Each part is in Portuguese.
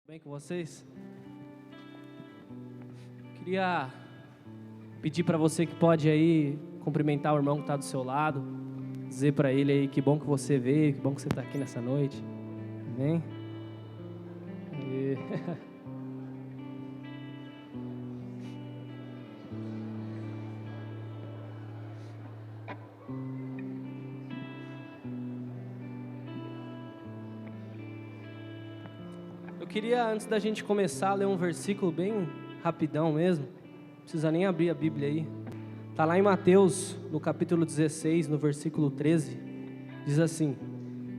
Bem com vocês? Queria pedir para você que pode aí cumprimentar o irmão que está do seu lado, dizer para ele aí que bom que você veio, que bom que você está aqui nessa noite. Amém? Eu queria, antes da gente começar, ler um versículo bem rapidão mesmo. Não precisa nem abrir a Bíblia aí. Está lá em Mateus, no capítulo 16, no versículo 13. Diz assim: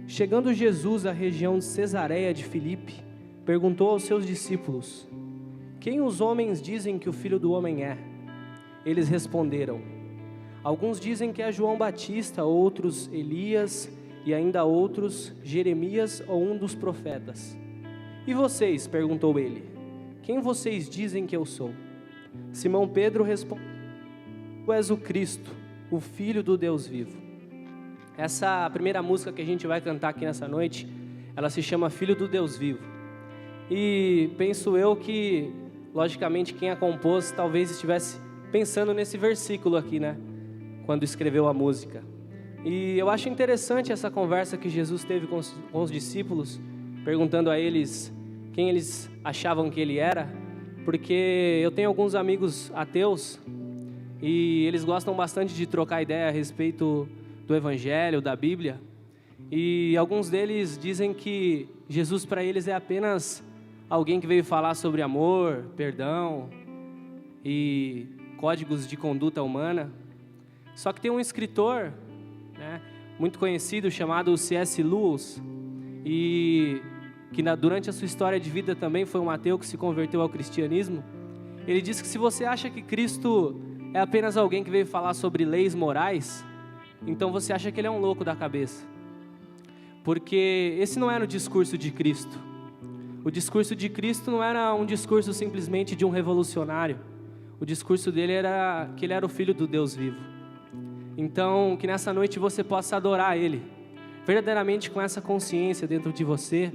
Chegando Jesus à região de Cesareia de Filipe, perguntou aos seus discípulos: Quem os homens dizem que o Filho do Homem é? Eles responderam: Alguns dizem que é João Batista, outros Elias e ainda outros Jeremias ou um dos profetas. E vocês? Perguntou ele. Quem vocês dizem que eu sou? Simão Pedro respondeu: Tu és o Cristo, o Filho do Deus vivo. Essa primeira música que a gente vai cantar aqui nessa noite, ela se chama Filho do Deus vivo. E penso eu que, logicamente, quem a compôs talvez estivesse pensando nesse versículo aqui, né? Quando escreveu a música. E eu acho interessante essa conversa que Jesus teve com os discípulos, perguntando a eles quem eles achavam que ele era, porque eu tenho alguns amigos ateus e eles gostam bastante de trocar ideia a respeito do Evangelho, da Bíblia, e alguns deles dizem que Jesus para eles é apenas alguém que veio falar sobre amor, perdão e códigos de conduta humana. Só que tem um escritor, né, muito conhecido chamado C.S. Lewis, e que durante a sua história de vida também foi um ateu que se converteu ao cristianismo. Ele diz que se você acha que Cristo é apenas alguém que veio falar sobre leis morais, então você acha que ele é um louco da cabeça. Porque esse não era o discurso de Cristo. O discurso de Cristo não era um discurso simplesmente de um revolucionário. O discurso dele era que ele era o Filho do Deus vivo. Então, que nessa noite você possa adorar Ele, verdadeiramente com essa consciência dentro de você,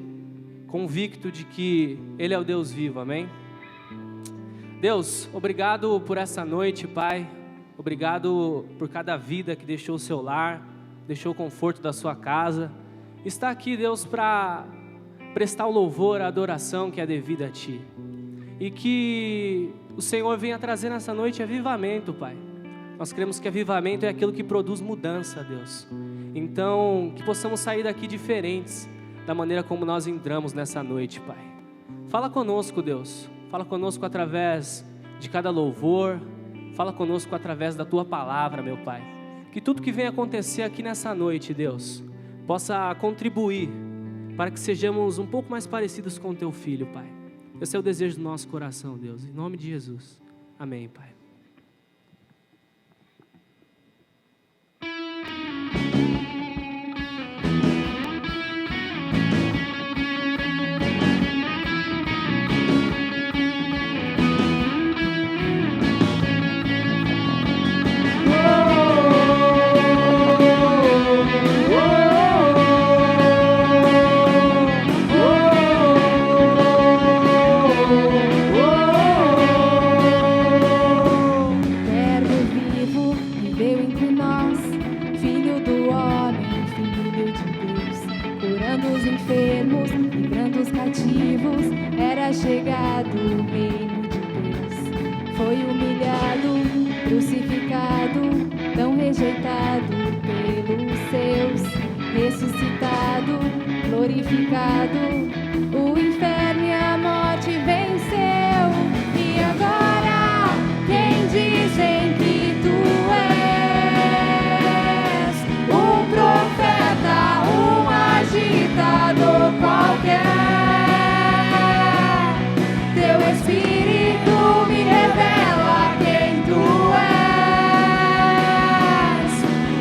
convicto de que Ele é o Deus vivo, amém? Deus, obrigado por essa noite, Pai. Obrigado por cada vida que deixou o seu lar, deixou o conforto da sua casa. Está aqui, Deus, para prestar o louvor, a adoração que é devida a Ti. E que o Senhor venha trazer nessa noite avivamento, Pai. Nós cremos que avivamento é aquilo que produz mudança, Deus. Então, que possamos sair daqui diferentes da maneira como nós entramos nessa noite, Pai. Fala conosco, Deus. Fala conosco através de cada louvor. Fala conosco através da Tua palavra, meu Pai. Que tudo que venha acontecer aqui nessa noite, Deus, possa contribuir para que sejamos um pouco mais parecidos com o Teu Filho, Pai. Esse é o desejo do nosso coração, Deus. Em nome de Jesus. Amém, Pai.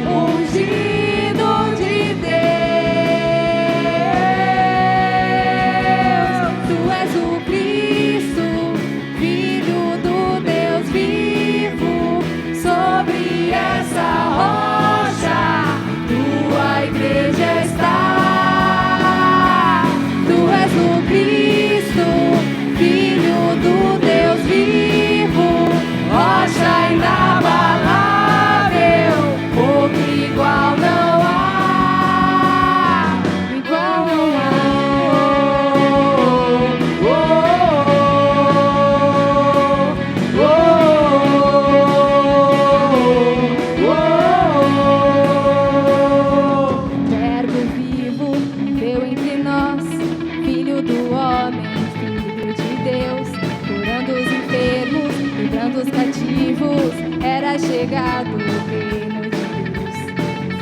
Ungido de Deus.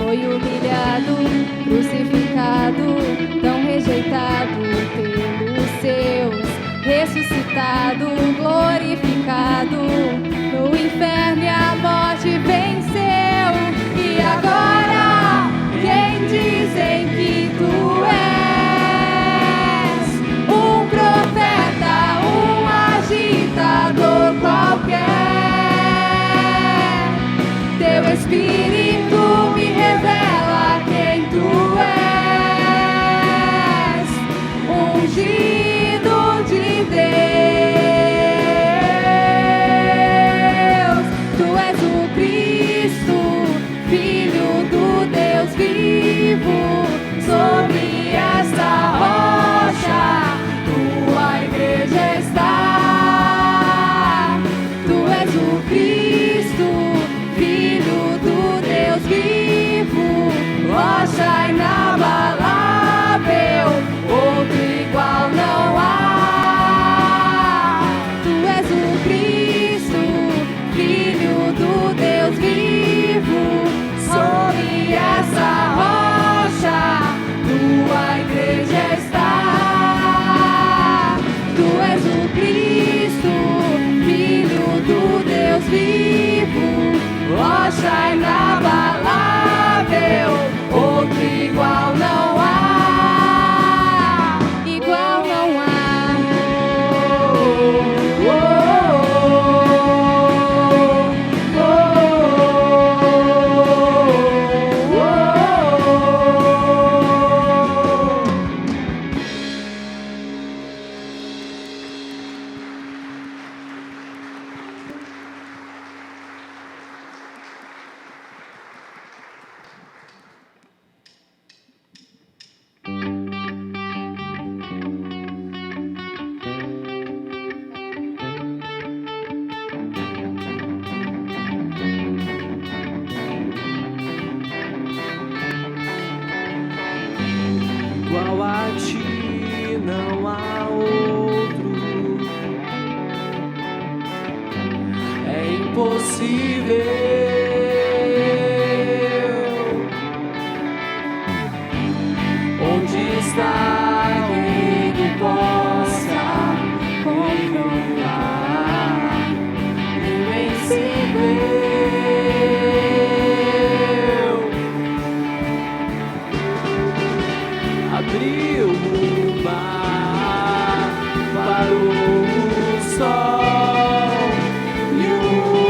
Foi humilhado, crucificado, tão rejeitado pelos seus, ressuscitado, glorificado, no inferno e a morte venceu. E agora, quem dizem que tu és? Um profeta, um agitador qualquer. Teu Espírito me revela quem tu és, ungido de Deus. Tu és o Cristo, Filho do Deus vivo. Sobre esta rocha tua igreja está. Tu és o Cristo, Filho do Deus vivo, rocha inabalável, outro igual não há. Tu és o Cristo, Filho do Deus vivo, sobre essa rocha tua igreja está. Tu és o Cristo, Filho do Deus vivo, rocha inabalável, outro igual não há, igual não há. Igual a ti não há outro, é impossível. Onde está alguém que possa confrontar? Invencível. Abriu o mar, parou o sol e o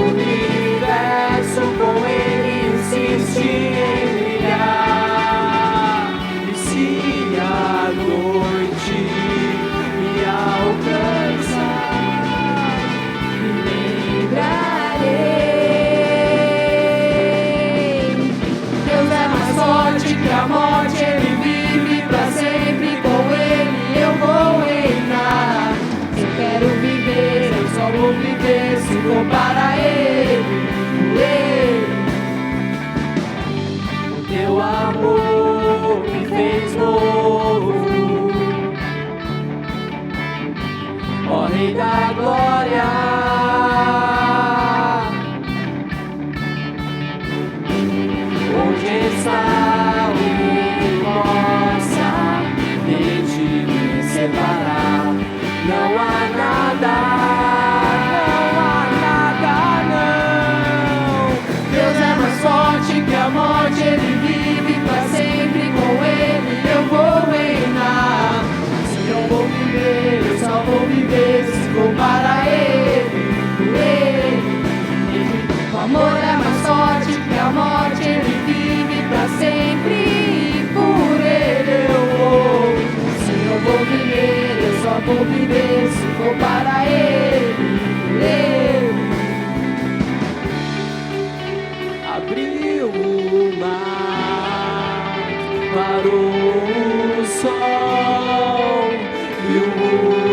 universo com ele insistia em brilhar. E se a noite me alcançar, me lembrarei. Deus é mais forte que a morte, ele vive pra sempre, com ele eu vou reinar. Se eu quero viver, eu só vou viver se for para ele. O teu amor me fez novo, ó Rei da glória. Onde está o que possa de ti me separar? Não há nada, não. Deus é mais forte que a morte, ele vive pra sempre, com ele eu vou reinar. Se eu vou viver, eu só vou viver se for para ele, por ele. O amor é mais forte que a morte, ele vive pra sempre, e por ele eu vou. Se eu vou viver, eu só vou viver se for para ele, por ele. Abriu o mar, parou o sol e o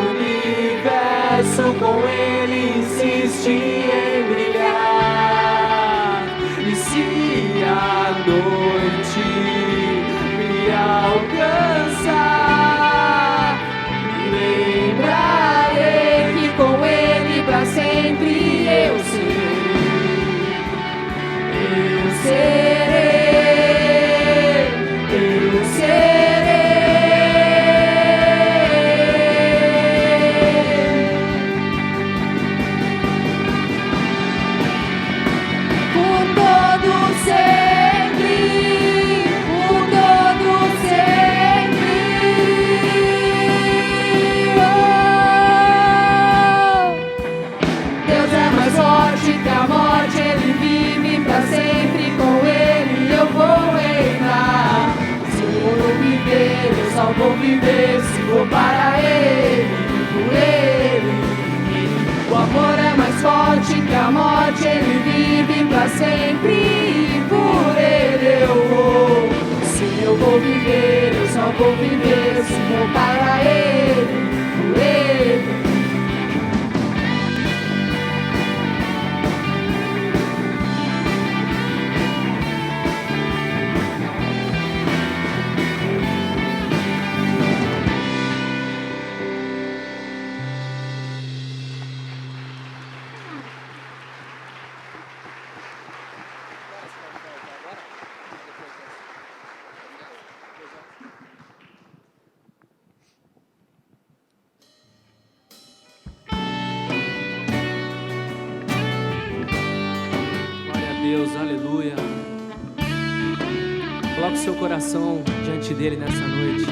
universo com ele insiste em brilhar. E se a noite me alcançar, me lembrarei que com ele pra sempre eu serei. vou viver se for para Ele, por Ele. Deus, aleluia. Coloque seu coração diante dele nessa noite.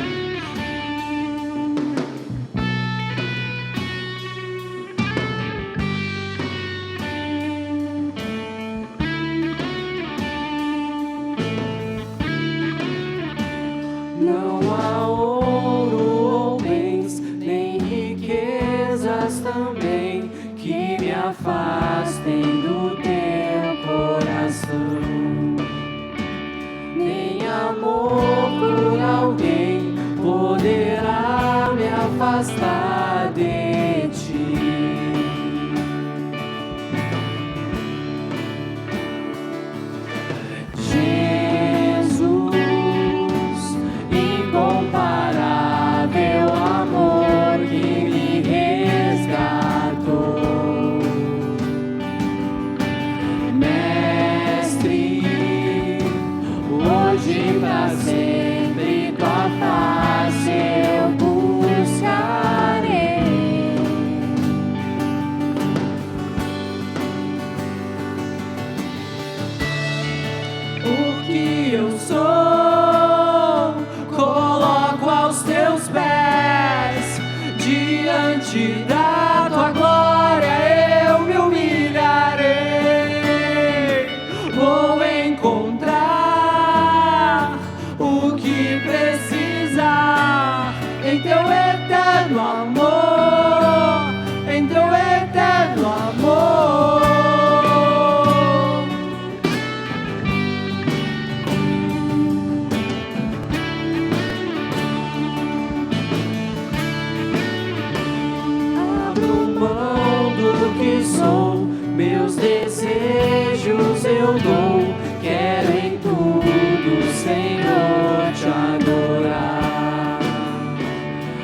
Não há ouro ou bens, nem riquezas também que me afastem do teu coração. Nem amor por alguém poderá me afastar de ti. Jesus, incomparável amor que me resgatou. Hoje pra sempre tua face eu buscarei. O que eu sou, coloco aos teus pés. Diante da tua glória eu me humilharei. Vou encontrar o que precisar em teu eterno amor, em teu eterno amor. Abro mão do que sou, meus desejos eu dou. Quero em tudo, Senhor, te adorar.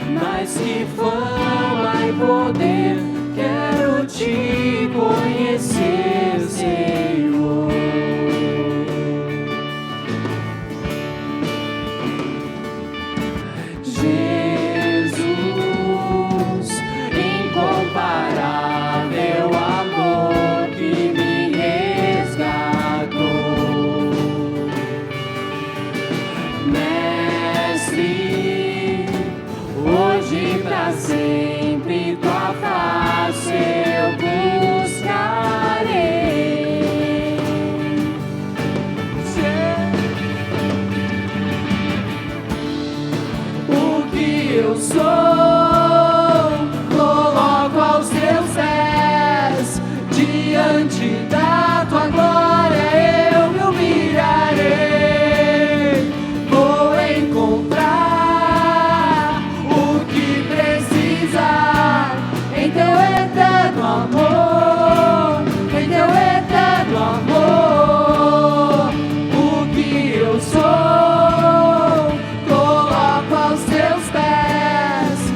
Mais que fama e poder, quero te conhecer, Senhor. Jesus, incomparável amor que me resgatou. Mestre, hoje pra sempre tua face eu buscarei. O que eu sou, coloco aos teus pés. Diante da tua glória eu me humilharei. Vou encontrar o que precisar em teu eterno amor, em teu eterno amor. O que eu sou, coloco aos teus pés.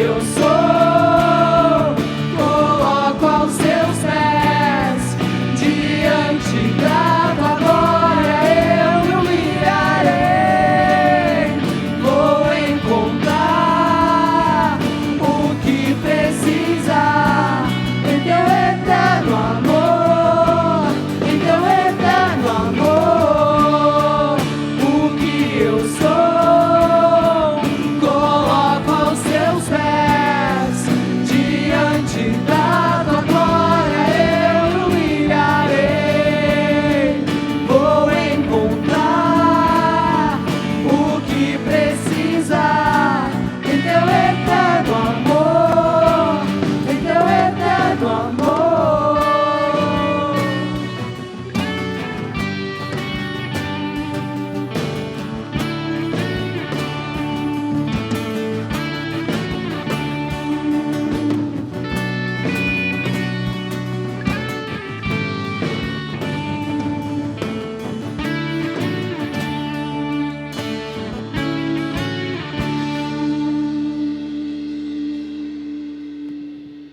eu sou, coloco aos teus pés, diante da tua glória eu me humilharei, vou encontrar o que precisar em teu eterno amor, em teu eterno amor. O que eu sou, coloco aos teus pés, diante da tua glória eu me humilharei, vou encontrar o que precisar em teu eterno amor, em teu eterno amor.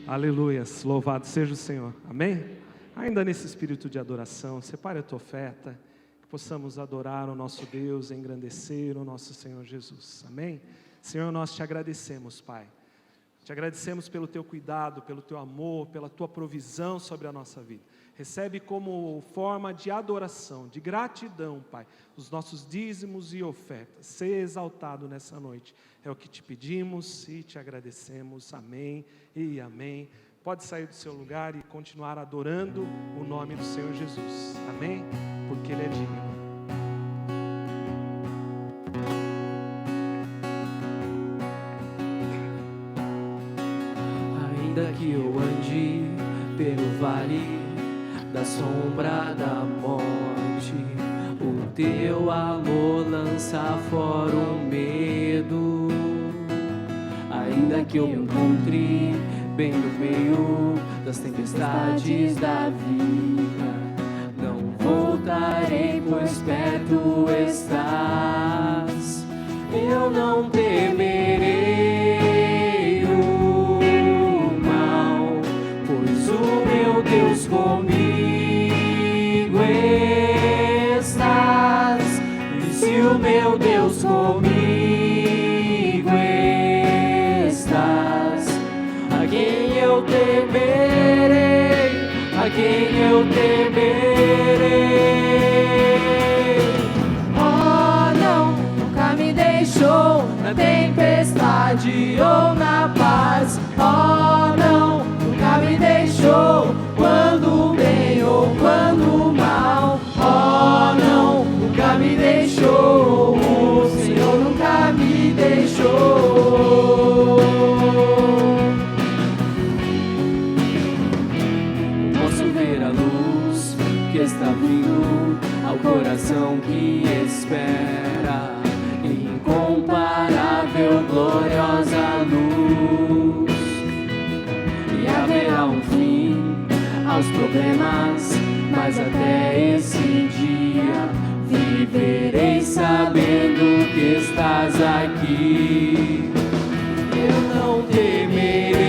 Aleluias, louvado seja o Senhor, amém? Ainda nesse espírito de adoração, separe a tua oferta, que possamos adorar o nosso Deus, engrandecer o nosso Senhor Jesus, amém? Senhor, nós te agradecemos, Pai, te agradecemos pelo teu cuidado, pelo teu amor, pela tua provisão sobre a nossa vida. Recebe como forma de adoração, de gratidão, Pai, os nossos dízimos e ofertas. Seja exaltado nessa noite. É o que te pedimos e te agradecemos. Amém e amém. Pode sair do seu lugar e continuar adorando o nome do Senhor Jesus. Amém? Porque Ele é digno. Ainda que eu ande pelo vale da sombra da morte, o teu amor lança fora o medo. Ainda que eu me encontre bem no meio das tempestades da vida, não voltarei, pois perto estás. Eu não temerei o mal, pois o meu Deus comigo estás. E se o meu Deus comigo estás, a quem eu temerei, a quem eu temerei? Oh, não, nunca me deixou na tempestade ou na paz. Oh, não, nunca me deixou quando bem ou quando mal. Oh, não, nunca me deixou, o Senhor nunca me deixou. Posso ver a luz que está vindo ao coração que espera, incomparável, gloriosa luz. E haverá um fim aos problemas, mas até esse dia viverei sabendo que estás aqui. Eu não temerei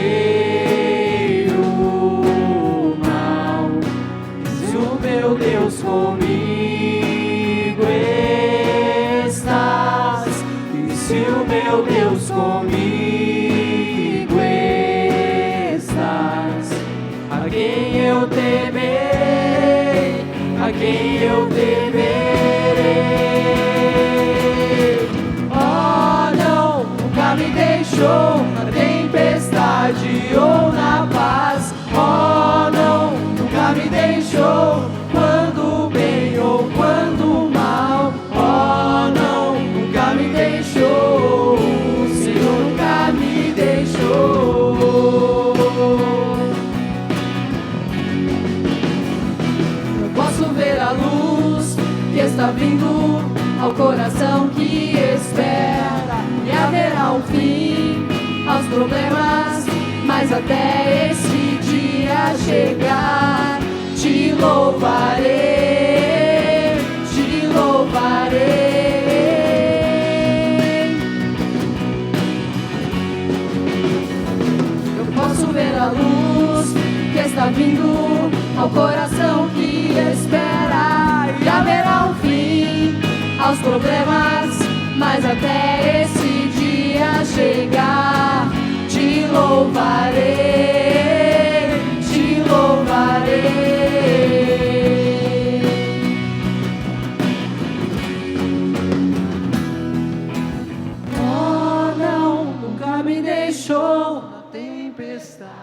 o mal, se o meu Deus comigo estás. E se o meu Deus comigo estás, a quem eu temerei, a quem eu temerei? Oh, não, nunca me deixou na tempestade ou na paz. Oh, não, nunca me deixou quando bem ou quando mal. Oh, não, nunca me deixou, o Senhor nunca me deixou. Eu posso ver a luz que está vindo ao coração que espera, e haverá um fim aos problemas, mas até esse dia chegar, te louvarei, te louvarei. ver a luz que está vindo ao coração que espera. E haverá um fim aos problemas, mas até esse dia chegar, te louvarei, te louvarei. Oh, não, nunca me deixou na tempestade.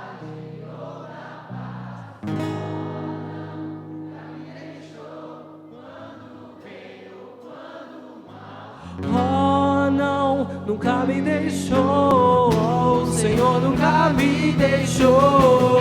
Oh, não, nunca me deixou. Oh, o Senhor nunca me deixou.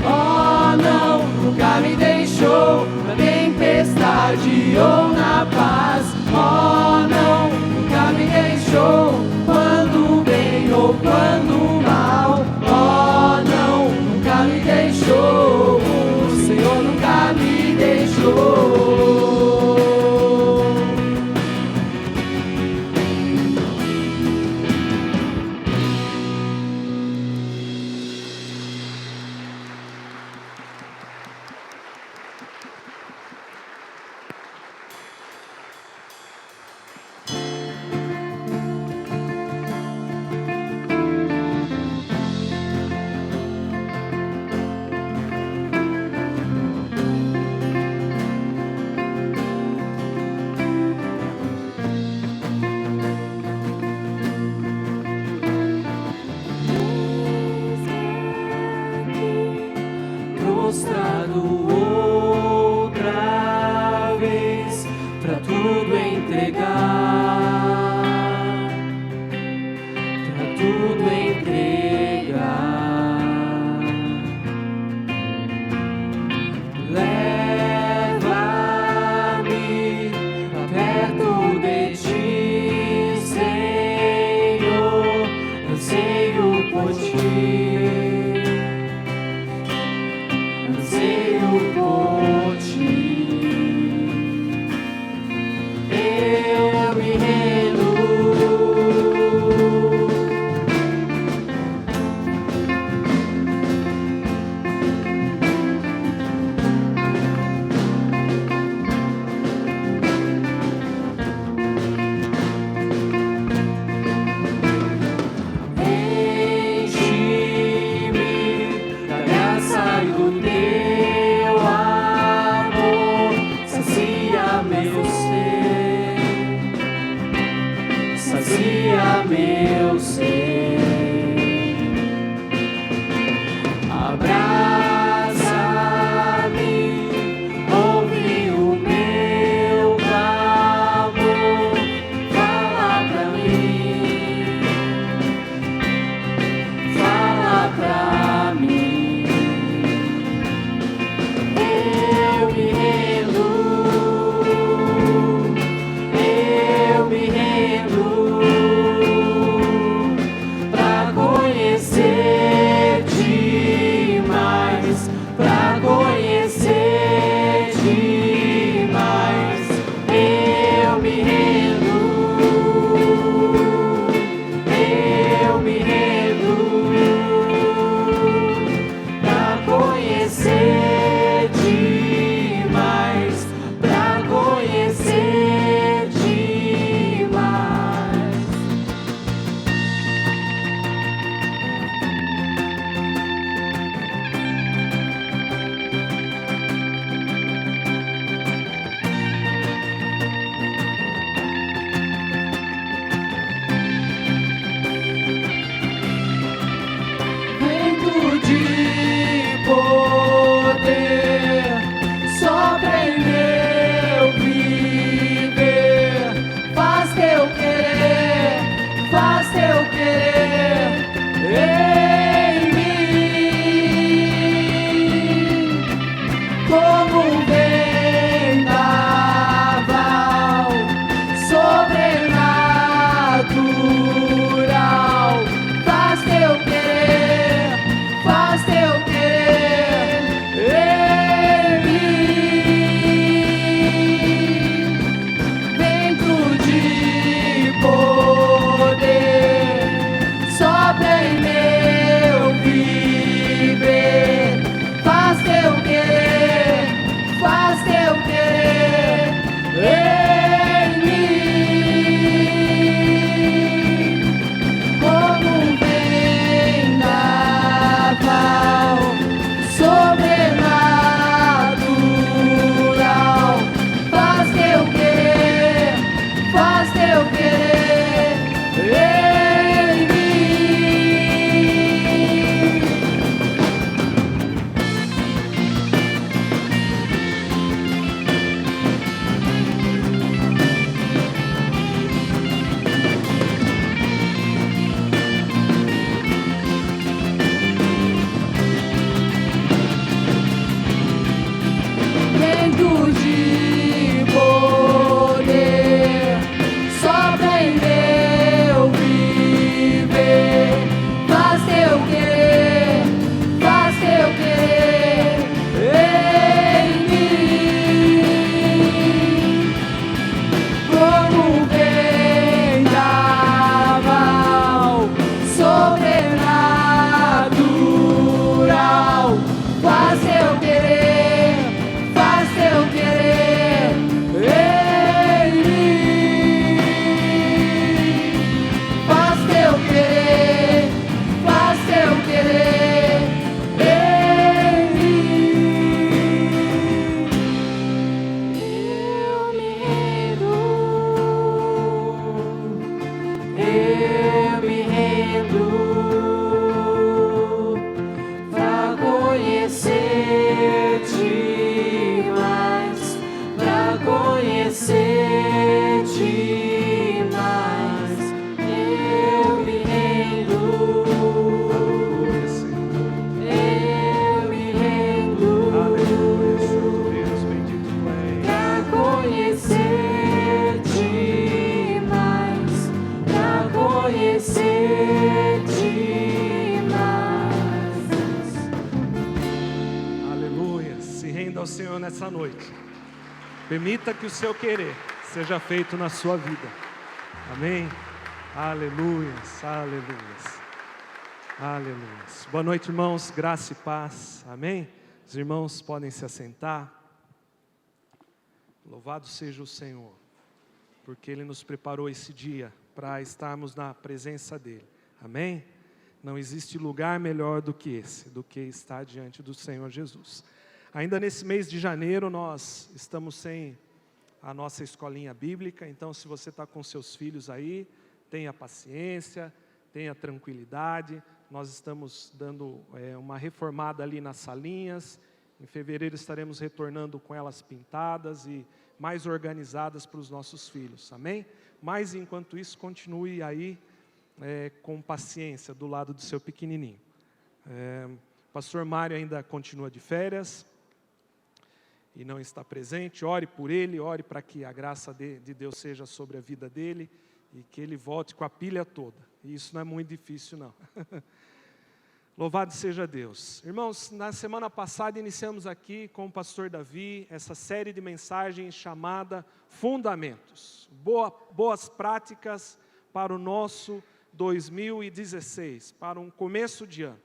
Oh, não, nunca me deixou na tempestade ou na paz. Oh, não, nunca me deixou quando bem ou quando mal. Oh, não, nunca me deixou. O Senhor nunca me deixou. Prostrado outra vez, pra tudo entregar, pra tudo entregar. Leva-me pra perto de ti, Senhor, anseio por ti. Anseio por ti, eu nessa noite. Permita que o seu querer seja feito na sua vida. Amém? Aleluias, aleluias, aleluias. Boa noite, irmãos, graça e paz. Amém? Os irmãos podem se assentar. Louvado seja o Senhor, porque Ele nos preparou esse dia para estarmos na presença dEle. Amém? Não existe lugar melhor do que esse, do que estar diante do Senhor Jesus. Ainda nesse mês de janeiro, nós estamos sem a nossa escolinha bíblica, então se você está com seus filhos aí, tenha paciência, tenha tranquilidade. Nós estamos dando uma reformada ali nas salinhas. Em fevereiro estaremos retornando com elas pintadas e mais organizadas para os nossos filhos, amém? Mas enquanto isso, continue aí com paciência do lado do seu pequenininho. O pastor Mário ainda continua de férias e não está presente. Ore por ele, ore para que a graça de Deus seja sobre a vida dele e que ele volte com a pilha toda. E isso não é muito difícil, não. Louvado seja Deus. Irmãos, na semana passada iniciamos aqui com o pastor Davi essa série de mensagens chamada Fundamentos. Boas práticas para o nosso 2016, para um começo de ano.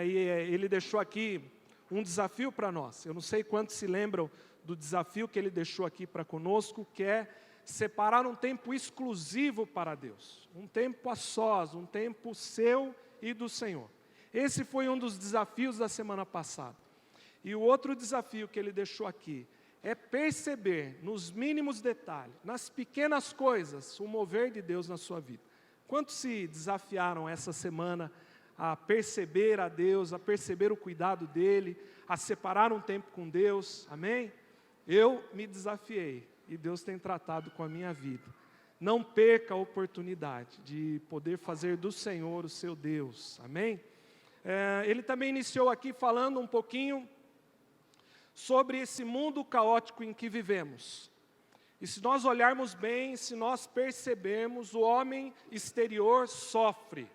E ele deixou aqui um desafio para nós. Eu não sei quantos se lembram do desafio que ele deixou aqui para conosco, que é separar um tempo exclusivo para Deus. Um tempo a sós, um tempo seu e do Senhor. Esse foi um dos desafios da semana passada. E o outro desafio que ele deixou aqui é perceber nos mínimos detalhes, nas pequenas coisas, o mover de Deus na sua vida. Quantos se desafiaram essa semana a perceber a Deus, a perceber o cuidado dEle, a separar um tempo com Deus? Amém? Eu me desafiei e Deus tem tratado com a minha vida. Não perca a oportunidade de poder fazer do Senhor o seu Deus. Amém? Ele também iniciou aqui falando um pouquinho sobre esse mundo caótico em que vivemos. E se nós olharmos bem, se nós percebermos, o homem exterior sofre.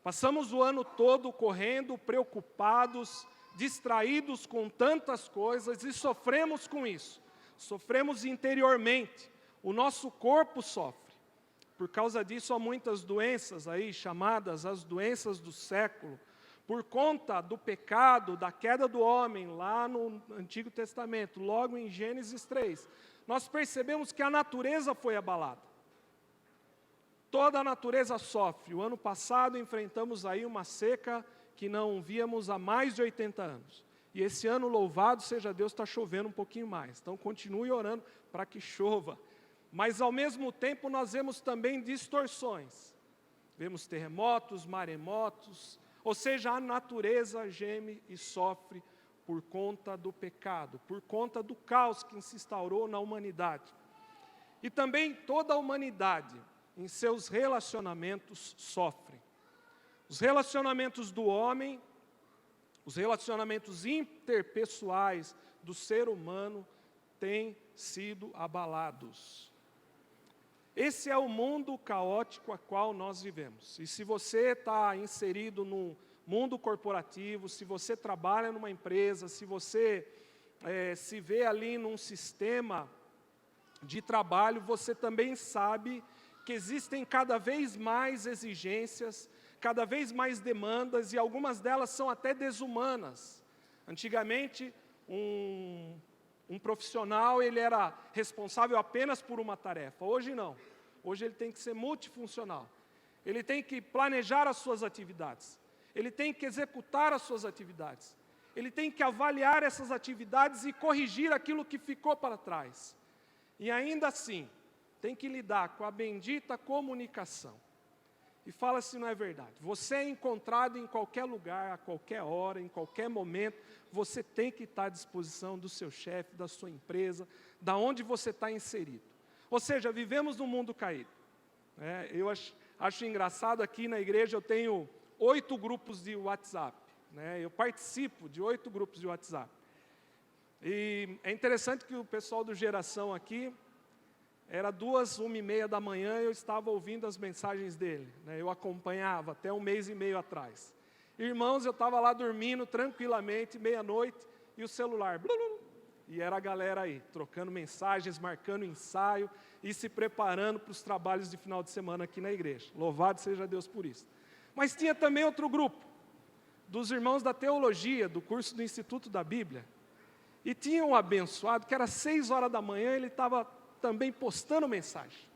Passamos o ano todo correndo, preocupados, distraídos com tantas coisas e sofremos com isso. Sofremos interiormente, o nosso corpo sofre. Por causa disso há muitas doenças aí, chamadas as doenças do século, por conta do pecado, da queda do homem, lá no Antigo Testamento, logo em Gênesis 3, nós percebemos que a natureza foi abalada. Toda a natureza sofre. O ano passado enfrentamos aí uma seca que não víamos há mais de 80 anos. E esse ano, louvado seja Deus, está chovendo um pouquinho mais. Então continue orando para que chova. Mas ao mesmo tempo nós vemos também distorções. Vemos terremotos, maremotos. Ou seja, a natureza geme e sofre por conta do pecado, por conta do caos que se instaurou na humanidade. E também toda a humanidade, em seus relacionamentos, sofre. Os relacionamentos do homem, os relacionamentos interpessoais do ser humano têm sido abalados. Esse é o mundo caótico a qual nós vivemos. E se você está inserido num mundo corporativo, se você trabalha numa empresa, se você se vê ali num sistema de trabalho, você também sabe que existem cada vez mais exigências, cada vez mais demandas, e algumas delas são até desumanas. Antigamente, um profissional, ele era responsável apenas por uma tarefa. Hoje não. Hoje ele tem que ser multifuncional. Ele tem que planejar as suas atividades. Ele tem que executar as suas atividades. Ele tem que avaliar essas atividades e corrigir aquilo que ficou para trás. E ainda assim, tem que lidar com a bendita comunicação. E fala se não é verdade. Você é encontrado em qualquer lugar, a qualquer hora, em qualquer momento. Você tem que estar à disposição do seu chefe, da sua empresa, da onde você está inserido. Ou seja, vivemos num mundo caído. Eu acho engraçado, aqui na igreja eu tenho 8 grupos de WhatsApp. Eu participo de 8 grupos de WhatsApp. E é interessante que o pessoal do Geração aqui, era 2h30 da manhã, eu estava ouvindo as mensagens dele. Eu acompanhava até 1 mês e meio atrás. Irmãos, eu estava lá dormindo tranquilamente, meia-noite, e o celular, E era a galera aí, trocando mensagens, marcando ensaio e se preparando para os trabalhos de final de semana aqui na igreja. Louvado seja Deus por isso. Mas tinha também outro grupo, dos irmãos da teologia, do curso do Instituto da Bíblia. E tinha um abençoado, que era 6 horas da manhã, ele estava também postando mensagem.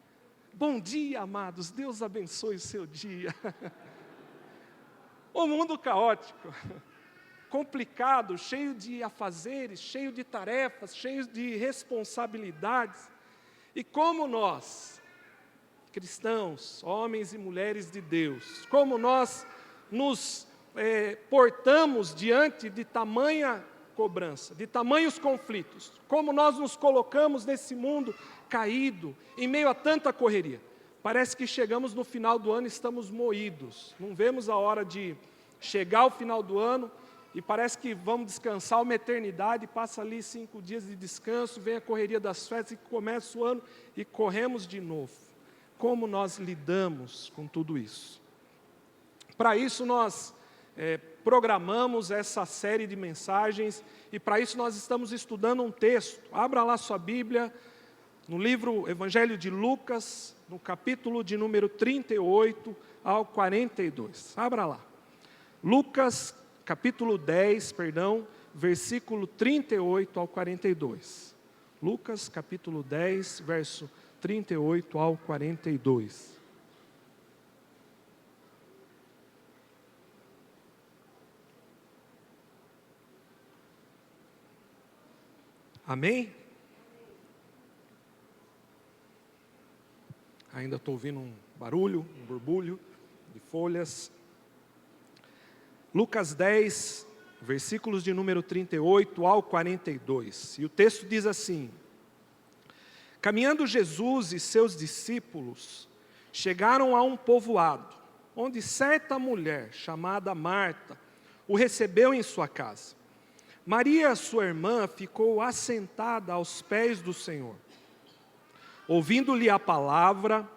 Bom dia, amados, Deus abençoe o seu dia. O mundo caótico, complicado, cheio de afazeres, cheio de tarefas, cheio de responsabilidades. E como nós, cristãos, homens e mulheres de Deus, como nós nos portamos diante de tamanha cobrança, de tamanhos conflitos, como nós nos colocamos nesse mundo caído, em meio a tanta correria. Parece que chegamos no final do ano e estamos moídos, não vemos a hora de chegar ao final do ano, e parece que vamos descansar uma eternidade, passa ali 5 dias de descanso, vem a correria das festas e começa o ano e corremos de novo. Como nós lidamos com tudo isso? Para isso nós programamos essa série de mensagens e para isso nós estamos estudando um texto. Abra lá sua Bíblia, no livro Evangelho de Lucas, no capítulo de número 38 ao 42. Abra lá. Lucas capítulo 10, versículo 38 ao 42. Lucas, capítulo 10, verso 38 ao 42. Amém? Ainda estou ouvindo um barulho, um borbulho de folhas. Lucas 10, versículos de número 38 ao 42. E o texto diz assim: Caminhando Jesus e seus discípulos chegaram a um povoado, onde certa mulher, chamada Marta, o recebeu em sua casa. Maria, sua irmã, ficou assentada aos pés do Senhor, ouvindo-lhe a palavra.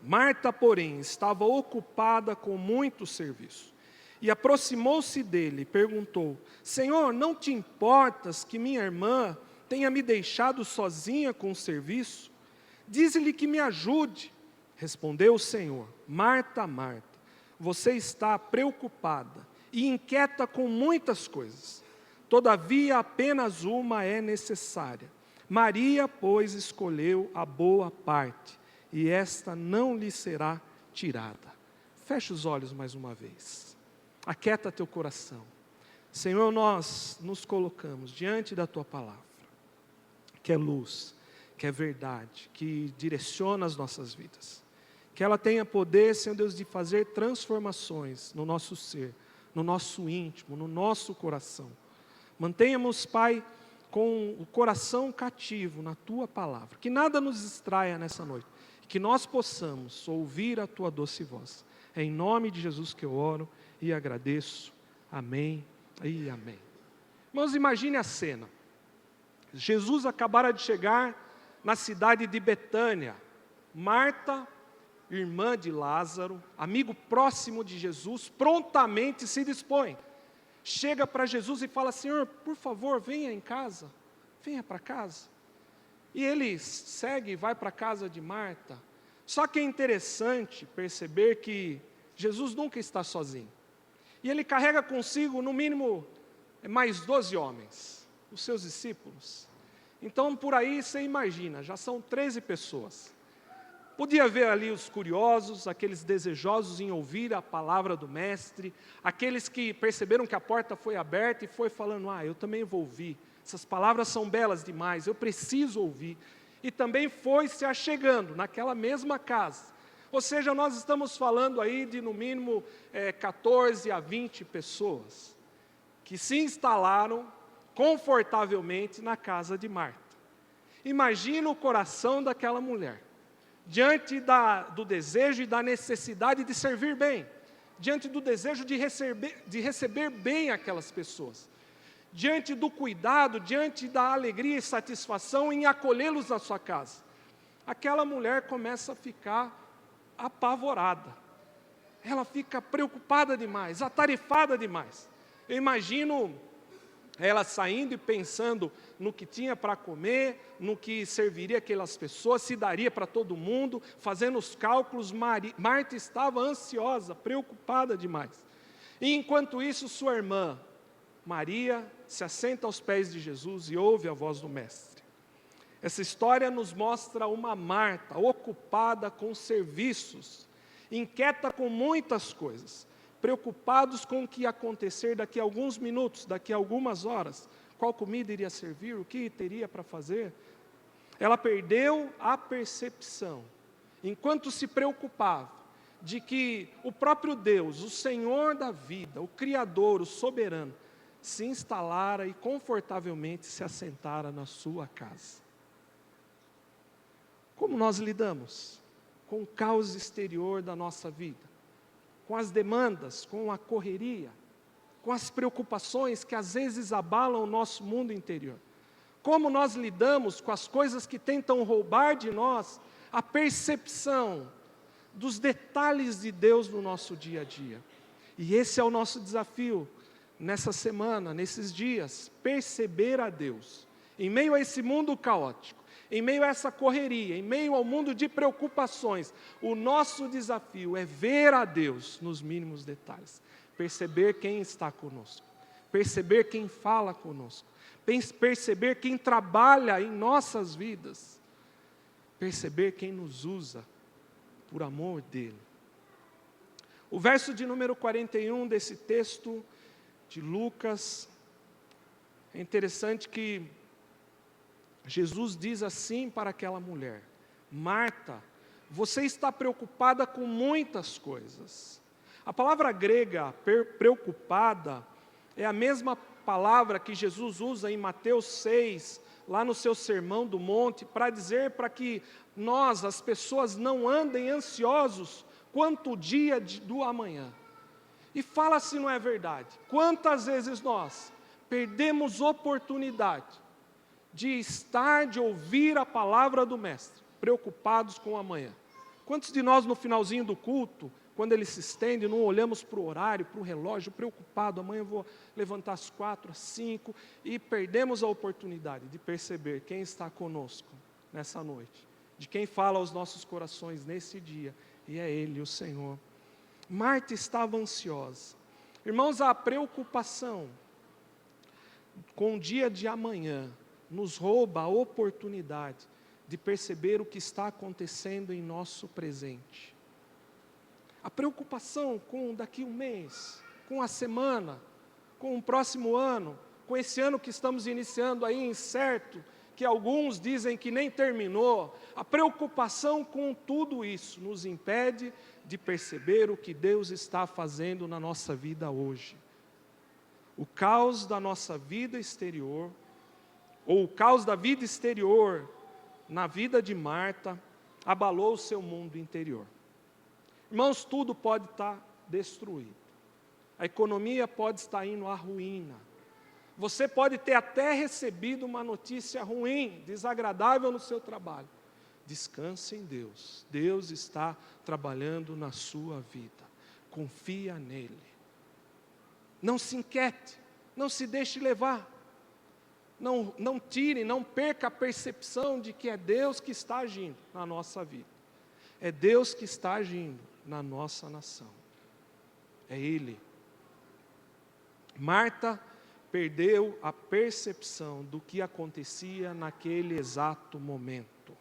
Marta, porém, estava ocupada com muito serviço. E aproximou-se dele e perguntou: Senhor, não te importas que minha irmã tenha me deixado sozinha com o serviço? Dize-lhe que me ajude. Respondeu o Senhor: Marta, Marta, você está preocupada e inquieta com muitas coisas. Todavia, apenas uma é necessária. Maria, pois, escolheu a boa parte, e esta não lhe será tirada. Feche os olhos mais uma vez. Aquieta teu coração. Senhor, nós nos colocamos diante da tua palavra, que é luz, que é verdade, que direciona as nossas vidas. Que ela tenha poder, Senhor Deus, de fazer transformações no nosso ser, no nosso íntimo, no nosso coração. Mantenhamos, Pai, com o coração cativo na Tua palavra, que nada nos distraia nessa noite, que nós possamos ouvir a Tua doce voz. É em nome de Jesus que eu oro e agradeço. Amém e amém. Irmãos, imagine a cena. Jesus acabara de chegar na cidade de Betânia. Marta, irmã de Lázaro, amigo próximo de Jesus, prontamente se dispõe. Chega para Jesus e fala: Senhor, por favor, venha em casa, venha para casa. E ele segue e vai para a casa de Marta. Só que é interessante perceber que Jesus nunca está sozinho. E ele carrega consigo, no mínimo, mais 12 homens, os seus discípulos. Então, por aí, você imagina, já são 13 pessoas. Podia ver ali os curiosos, aqueles desejosos em ouvir a palavra do Mestre, aqueles que perceberam que a porta foi aberta e foi falando: eu também vou ouvir, essas palavras são belas demais, eu preciso ouvir. E também foi se achegando naquela mesma casa. Ou seja, nós estamos falando aí de no mínimo 14 a 20 pessoas que se instalaram confortavelmente na casa de Marta. Imagina o coração daquela mulher, diante do desejo e da necessidade de servir bem, diante do desejo de receber bem aquelas pessoas, diante do cuidado, diante da alegria e satisfação em acolhê-los na sua casa. Aquela mulher começa a ficar apavorada, ela fica preocupada demais, atarefada demais. Eu imagino ela saindo e pensando no que tinha para comer, no que serviria aquelas pessoas, se daria para todo mundo, fazendo os cálculos. Marta estava ansiosa, preocupada demais. E enquanto isso, sua irmã, Maria, se assenta aos pés de Jesus e ouve a voz do Mestre. Essa história nos mostra uma Marta ocupada com serviços, inquieta com muitas coisas, preocupados com o que ia acontecer daqui a alguns minutos, daqui a algumas horas, qual comida iria servir, o que teria para fazer. Ela perdeu a percepção, enquanto se preocupava, de que o próprio Deus, o Senhor da vida, o Criador, o soberano, se instalara e confortavelmente se assentara na sua casa. Como nós lidamos com o caos exterior da nossa vida? Com as demandas, com a correria, com as preocupações que às vezes abalam o nosso mundo interior. Como nós lidamos com as coisas que tentam roubar de nós a percepção dos detalhes de Deus no nosso dia a dia. E esse é o nosso desafio nessa semana, nesses dias, perceber a Deus. Em meio a esse mundo caótico, em meio a essa correria, em meio ao mundo de preocupações, o nosso desafio é ver a Deus nos mínimos detalhes, perceber quem está conosco, perceber quem fala conosco, perceber quem trabalha em nossas vidas, perceber quem nos usa por amor dEle. O verso de número 41 desse texto de Lucas, é interessante que Jesus diz assim para aquela mulher: Marta, você está preocupada com muitas coisas. A palavra grega preocupada é a mesma palavra que Jesus usa em Mateus 6, lá no seu Sermão do Monte, para dizer para que nós, as pessoas, não andem ansiosos quanto o dia do amanhã. E fala se não é verdade. Quantas vezes nós perdemos oportunidade de estar, de ouvir a palavra do Mestre, preocupados com o amanhã. Quantos de nós no finalzinho do culto, quando ele se estende, não olhamos para o horário, para o relógio, preocupado, amanhã eu vou levantar às 4, às 5, e perdemos a oportunidade de perceber quem está conosco nessa noite, de quem fala aos nossos corações nesse dia, e é Ele, o Senhor. Marta estava ansiosa. Irmãos, a preocupação com o dia de amanhã nos rouba a oportunidade de perceber o que está acontecendo em nosso presente. A preocupação com daqui um mês, com a semana, com o próximo ano, com esse ano que estamos iniciando aí incerto, que alguns dizem que nem terminou, a preocupação com tudo isso nos impede de perceber o que Deus está fazendo na nossa vida hoje. O caos da nossa vida exterior, ou o caos da vida exterior na vida de Marta, abalou o seu mundo interior. Irmãos, tudo pode estar destruído. A economia pode estar indo à ruína. Você pode ter até recebido uma notícia ruim, desagradável no seu trabalho. Descanse em Deus. Deus está trabalhando na sua vida. Confia nele. Não se inquiete, não se deixe levar. Não tire, não perca a percepção de que é Deus que está agindo na nossa vida. É Deus que está agindo na nossa nação. É Ele. Marta perdeu a percepção do que acontecia naquele exato momento.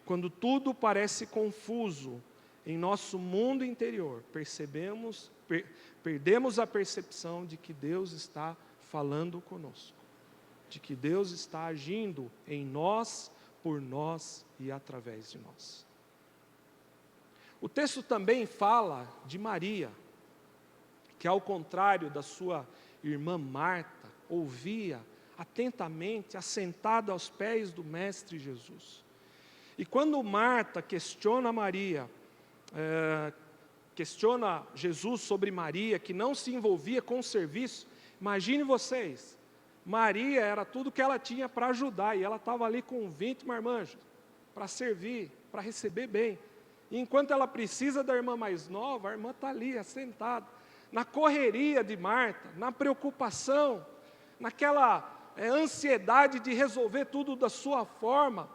Quando tudo parece confuso em nosso mundo interior, perdemos a percepção de que Deus está falando conosco, de que Deus está agindo em nós, por nós e através de nós. O texto também fala de Maria, que ao contrário da sua irmã Marta, ouvia atentamente, assentada aos pés do Mestre Jesus. E quando Marta questiona Maria, questiona Jesus sobre Maria, que não se envolvia com o serviço, imagine vocês, Maria era tudo que ela tinha para ajudar, e ela estava ali com 20 marmanjos, para servir, para receber bem. E enquanto ela precisa da irmã mais nova, a irmã está ali, assentada, na correria de Marta, na preocupação, naquela ansiedade de resolver tudo da sua forma,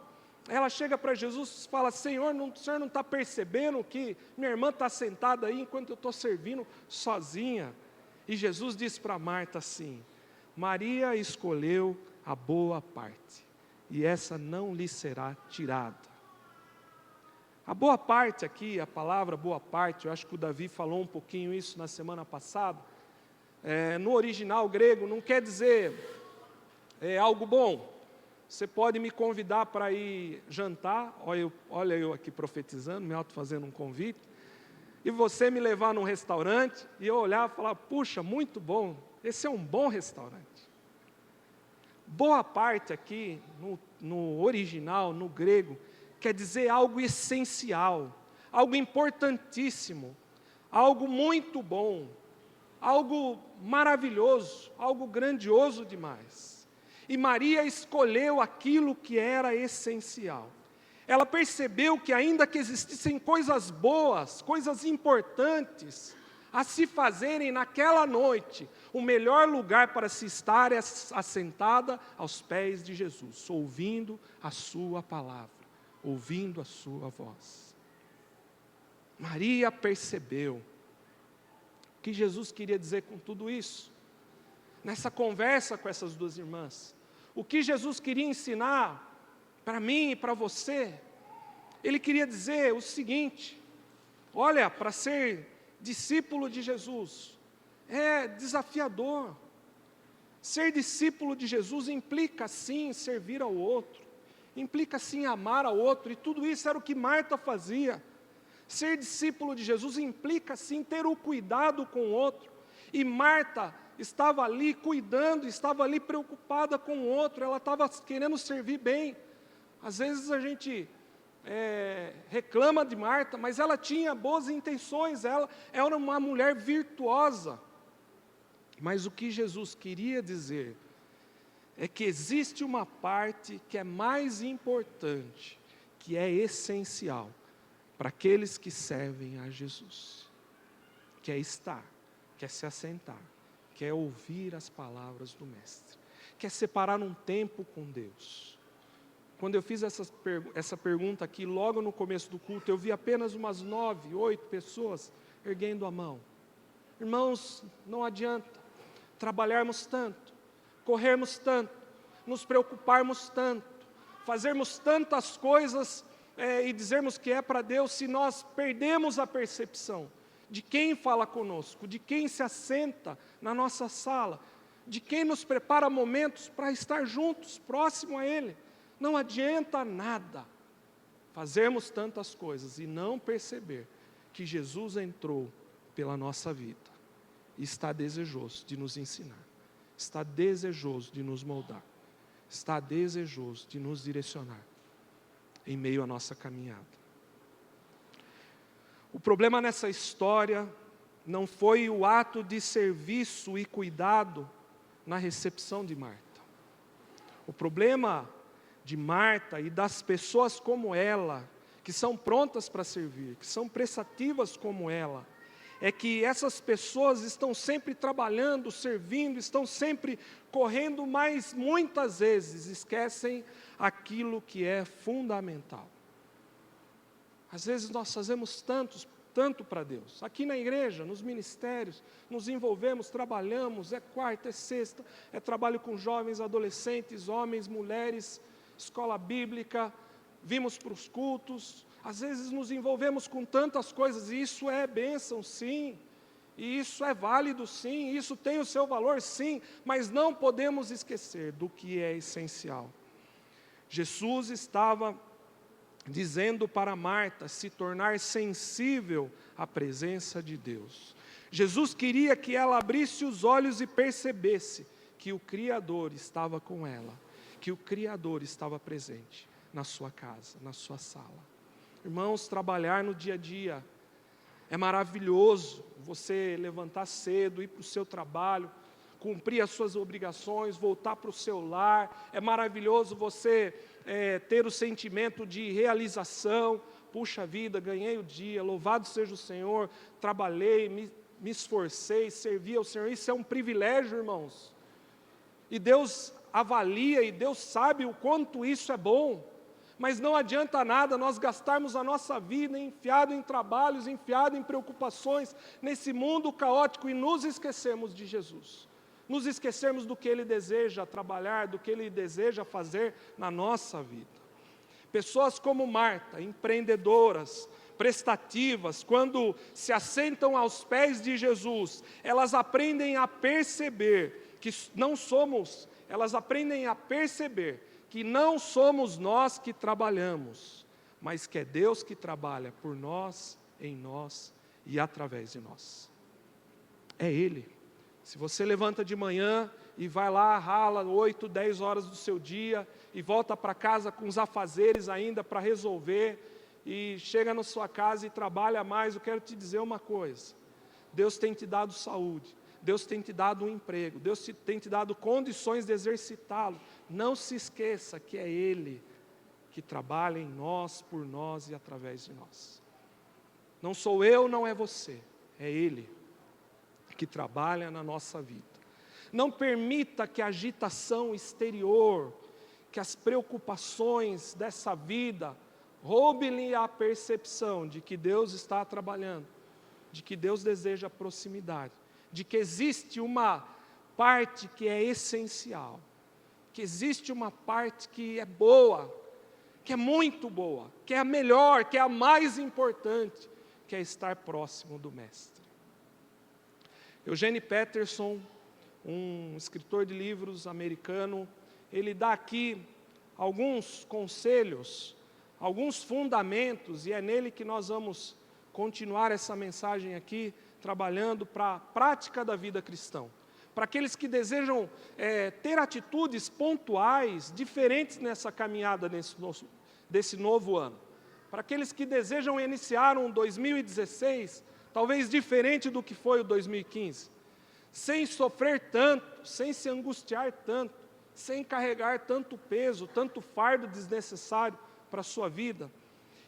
ela chega para Jesus e fala: Senhor, o Senhor não está percebendo que minha irmã está sentada aí enquanto eu estou servindo sozinha? E Jesus disse para Marta assim: Maria escolheu a boa parte, e essa não lhe será tirada. A boa parte aqui, a palavra boa parte, eu acho que o Davi falou um pouquinho isso na semana passada, no original grego não quer dizer algo bom. Você pode me convidar para ir jantar, olha eu aqui profetizando, me auto-fazendo um convite, e você me levar num restaurante, e eu olhar e falar: puxa, muito bom, esse é um bom restaurante. Boa parte aqui, no original, no grego, quer dizer algo essencial, algo importantíssimo, algo muito bom, algo maravilhoso, algo grandioso demais. E Maria escolheu aquilo que era essencial. Ela percebeu que ainda que existissem coisas boas, coisas importantes a se fazerem naquela noite, o melhor lugar para se estar é assentada aos pés de Jesus, ouvindo a sua palavra, ouvindo a sua voz. Maria percebeu o que Jesus queria dizer com tudo isso. Nessa conversa com essas duas irmãs, o que Jesus queria ensinar para mim e para você, Ele queria dizer o seguinte: olha, para ser discípulo de Jesus é desafiador. Ser discípulo de Jesus implica sim servir ao outro, implica sim amar ao outro, e tudo isso era o que Marta fazia. Ser discípulo de Jesus implica sim ter o cuidado com o outro, e Marta estava ali cuidando, estava ali preocupada com o outro, ela estava querendo servir bem. Às vezes a gente reclama de Marta, mas ela tinha boas intenções, ela era uma mulher virtuosa. Mas o que Jesus queria dizer é que existe uma parte que é mais importante, que é essencial para aqueles que servem a Jesus, que é estar, que é se assentar, que é ouvir as palavras do Mestre, que é separar um tempo com Deus. Quando eu fiz essa pergunta aqui, logo no começo do culto, eu vi apenas umas 9, 8 pessoas erguendo a mão. Irmãos, não adianta trabalharmos tanto, corrermos tanto, nos preocuparmos tanto, fazermos tantas coisas e dizermos que é para Deus, se nós perdemos a percepção de quem fala conosco, de quem se assenta na nossa sala, de quem nos prepara momentos para estar juntos, próximo a Ele. Não adianta nada fazermos tantas coisas e não perceber que Jesus entrou pela nossa vida e está desejoso de nos ensinar, está desejoso de nos moldar, está desejoso de nos direcionar em meio à nossa caminhada. O problema nessa história não foi o ato de serviço e cuidado na recepção de Marta. O problema de Marta e das pessoas como ela, que são prontas para servir, que são prestativas como ela, é que essas pessoas estão sempre trabalhando, servindo, estão sempre correndo, mas muitas vezes esquecem aquilo que é fundamental. Às vezes nós fazemos tanto para Deus. Aqui na igreja, nos ministérios, nos envolvemos, trabalhamos, é quarta, é sexta, é trabalho com jovens, adolescentes, homens, mulheres, escola bíblica, vimos para os cultos. Às vezes nos envolvemos com tantas coisas, e isso é bênção, sim, e isso é válido, sim, isso tem o seu valor, sim, mas não podemos esquecer do que é essencial. Jesus estava dizendo para Marta se tornar sensível à presença de Deus. Jesus queria que ela abrisse os olhos e percebesse que o Criador estava com ela, que o Criador estava presente na sua casa, na sua sala. Irmãos, trabalhar no dia a dia é maravilhoso. Você levantar cedo, ir para o seu trabalho, cumprir as suas obrigações, voltar para o seu lar. É maravilhoso você ter o sentimento de realização. Puxa vida, ganhei o dia, louvado seja o Senhor, trabalhei, me esforcei, servi ao Senhor. Isso é um privilégio, irmãos. e Deus avalia e Deus sabe o quanto isso é bom. Mas não adianta nada nós gastarmos a nossa vida enfiado em trabalhos, enfiado em preocupações, nesse mundo caótico, e nos esquecermos de Jesus. Nos esquecermos do que Ele deseja trabalhar, do que Ele deseja fazer na nossa vida. Pessoas como Marta, empreendedoras, prestativas, quando se assentam aos pés de Jesus, elas aprendem a perceber que não somos, elas aprendem a perceber que não somos nós que trabalhamos, mas que é Deus que trabalha por nós, em nós e através de nós. É Ele. Se você levanta de manhã e vai lá, rala 8, 10 horas do seu dia, e volta para casa com os afazeres ainda para resolver, e chega na sua casa e trabalha mais, eu quero te dizer uma coisa: Deus tem te dado saúde, Deus tem te dado um emprego, Deus tem te dado condições de exercitá-lo. Não se esqueça que é Ele que trabalha em nós, por nós e através de nós. Não sou eu, não é você, é Ele que trabalha na nossa vida. Não permita que a agitação exterior, que as preocupações dessa vida roubem-lhe a percepção de que Deus está trabalhando, de que Deus deseja proximidade, de que existe uma parte que é essencial, que existe uma parte que é boa, que é muito boa, que é a melhor, que é a mais importante, que é estar próximo do Mestre. Eugene Peterson, um escritor de livros americano, ele dá aqui alguns conselhos, alguns fundamentos, e é nele que nós vamos continuar essa mensagem aqui, trabalhando para a prática da vida cristã. Para aqueles que desejam ter atitudes pontuais, diferentes nessa caminhada desse novo ano. Para aqueles que desejam iniciar um 2016, talvez diferente do que foi o 2015. Sem sofrer tanto, sem se angustiar tanto, sem carregar tanto peso, tanto fardo desnecessário para a sua vida.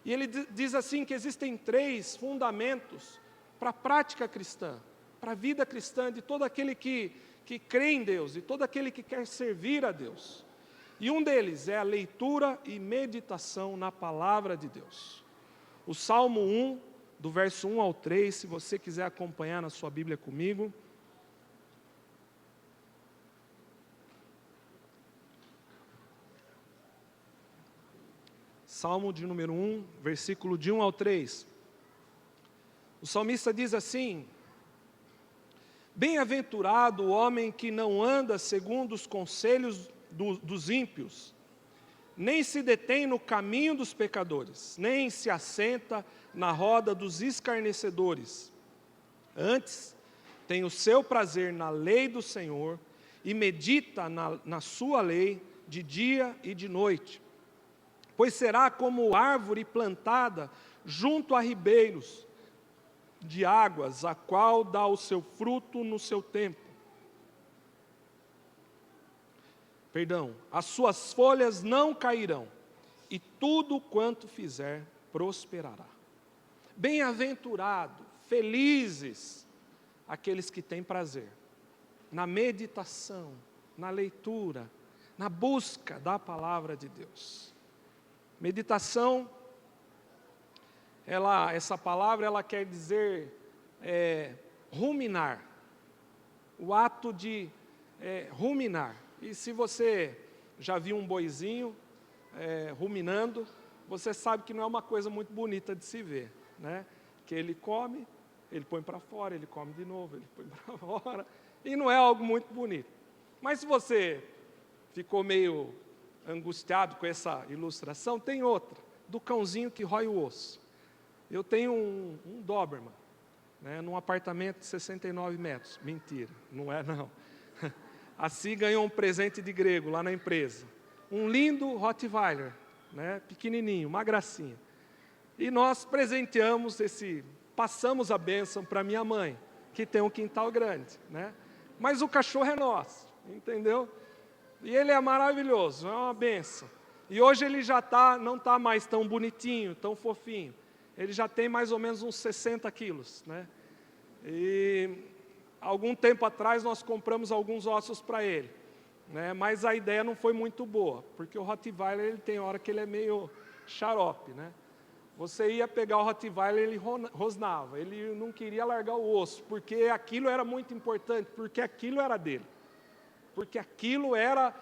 E ele diz assim que existem 3 fundamentos para a prática cristã, para a vida cristã de todo aquele que crê em Deus, e todo aquele que quer servir a Deus. E um deles é a leitura e meditação na palavra de Deus. O Salmo 1, do verso 1 ao 3, se você quiser acompanhar na sua Bíblia comigo. Salmo de número 1, versículo de 1 ao 3. O salmista diz assim: bem-aventurado o homem que não anda segundo os conselhos dos ímpios, nem se detém no caminho dos pecadores, nem se assenta na roda dos escarnecedores. Antes, tem o seu prazer na lei do Senhor, e medita na sua lei de dia e de noite. Pois será como árvore plantada junto a ribeiros de águas, a qual dá o seu fruto no seu tempo. As suas folhas não cairão, e tudo quanto fizer prosperará. Bem-aventurado, felizes, aqueles que têm prazer na meditação, na leitura, na busca da palavra de Deus. Meditação, essa palavra ela quer dizer ruminar, o ato de ruminar. E se você já viu um boizinho ruminando, você sabe que não é uma coisa muito bonita de se ver, né? Que ele come, ele põe para fora, ele come de novo, ele põe para fora, e não é algo muito bonito. Mas se você ficou meio angustiado com essa ilustração, tem outra, do cãozinho que rói o osso. Eu tenho um Doberman, né, num apartamento de 69 metros. Mentira, não é não. Assim ganhou um presente de grego lá na empresa. Um lindo Rottweiler, né, pequenininho, uma gracinha. E nós presenteamos passamos a bênção para minha mãe, que tem um quintal grande, né? Mas o cachorro é nosso, entendeu? E ele é maravilhoso, é uma bênção. E hoje ele já não está mais tão bonitinho, tão fofinho. Ele já tem mais ou menos uns 60 quilos, né? E algum tempo atrás nós compramos alguns ossos para ele. né? Mas a ideia não foi muito boa, porque o Rottweiler ele tem hora que ele é meio xarope, né? Você ia pegar o Rottweiler, ele rosnava, ele não queria largar o osso, porque aquilo era muito importante, porque aquilo era dele, porque aquilo era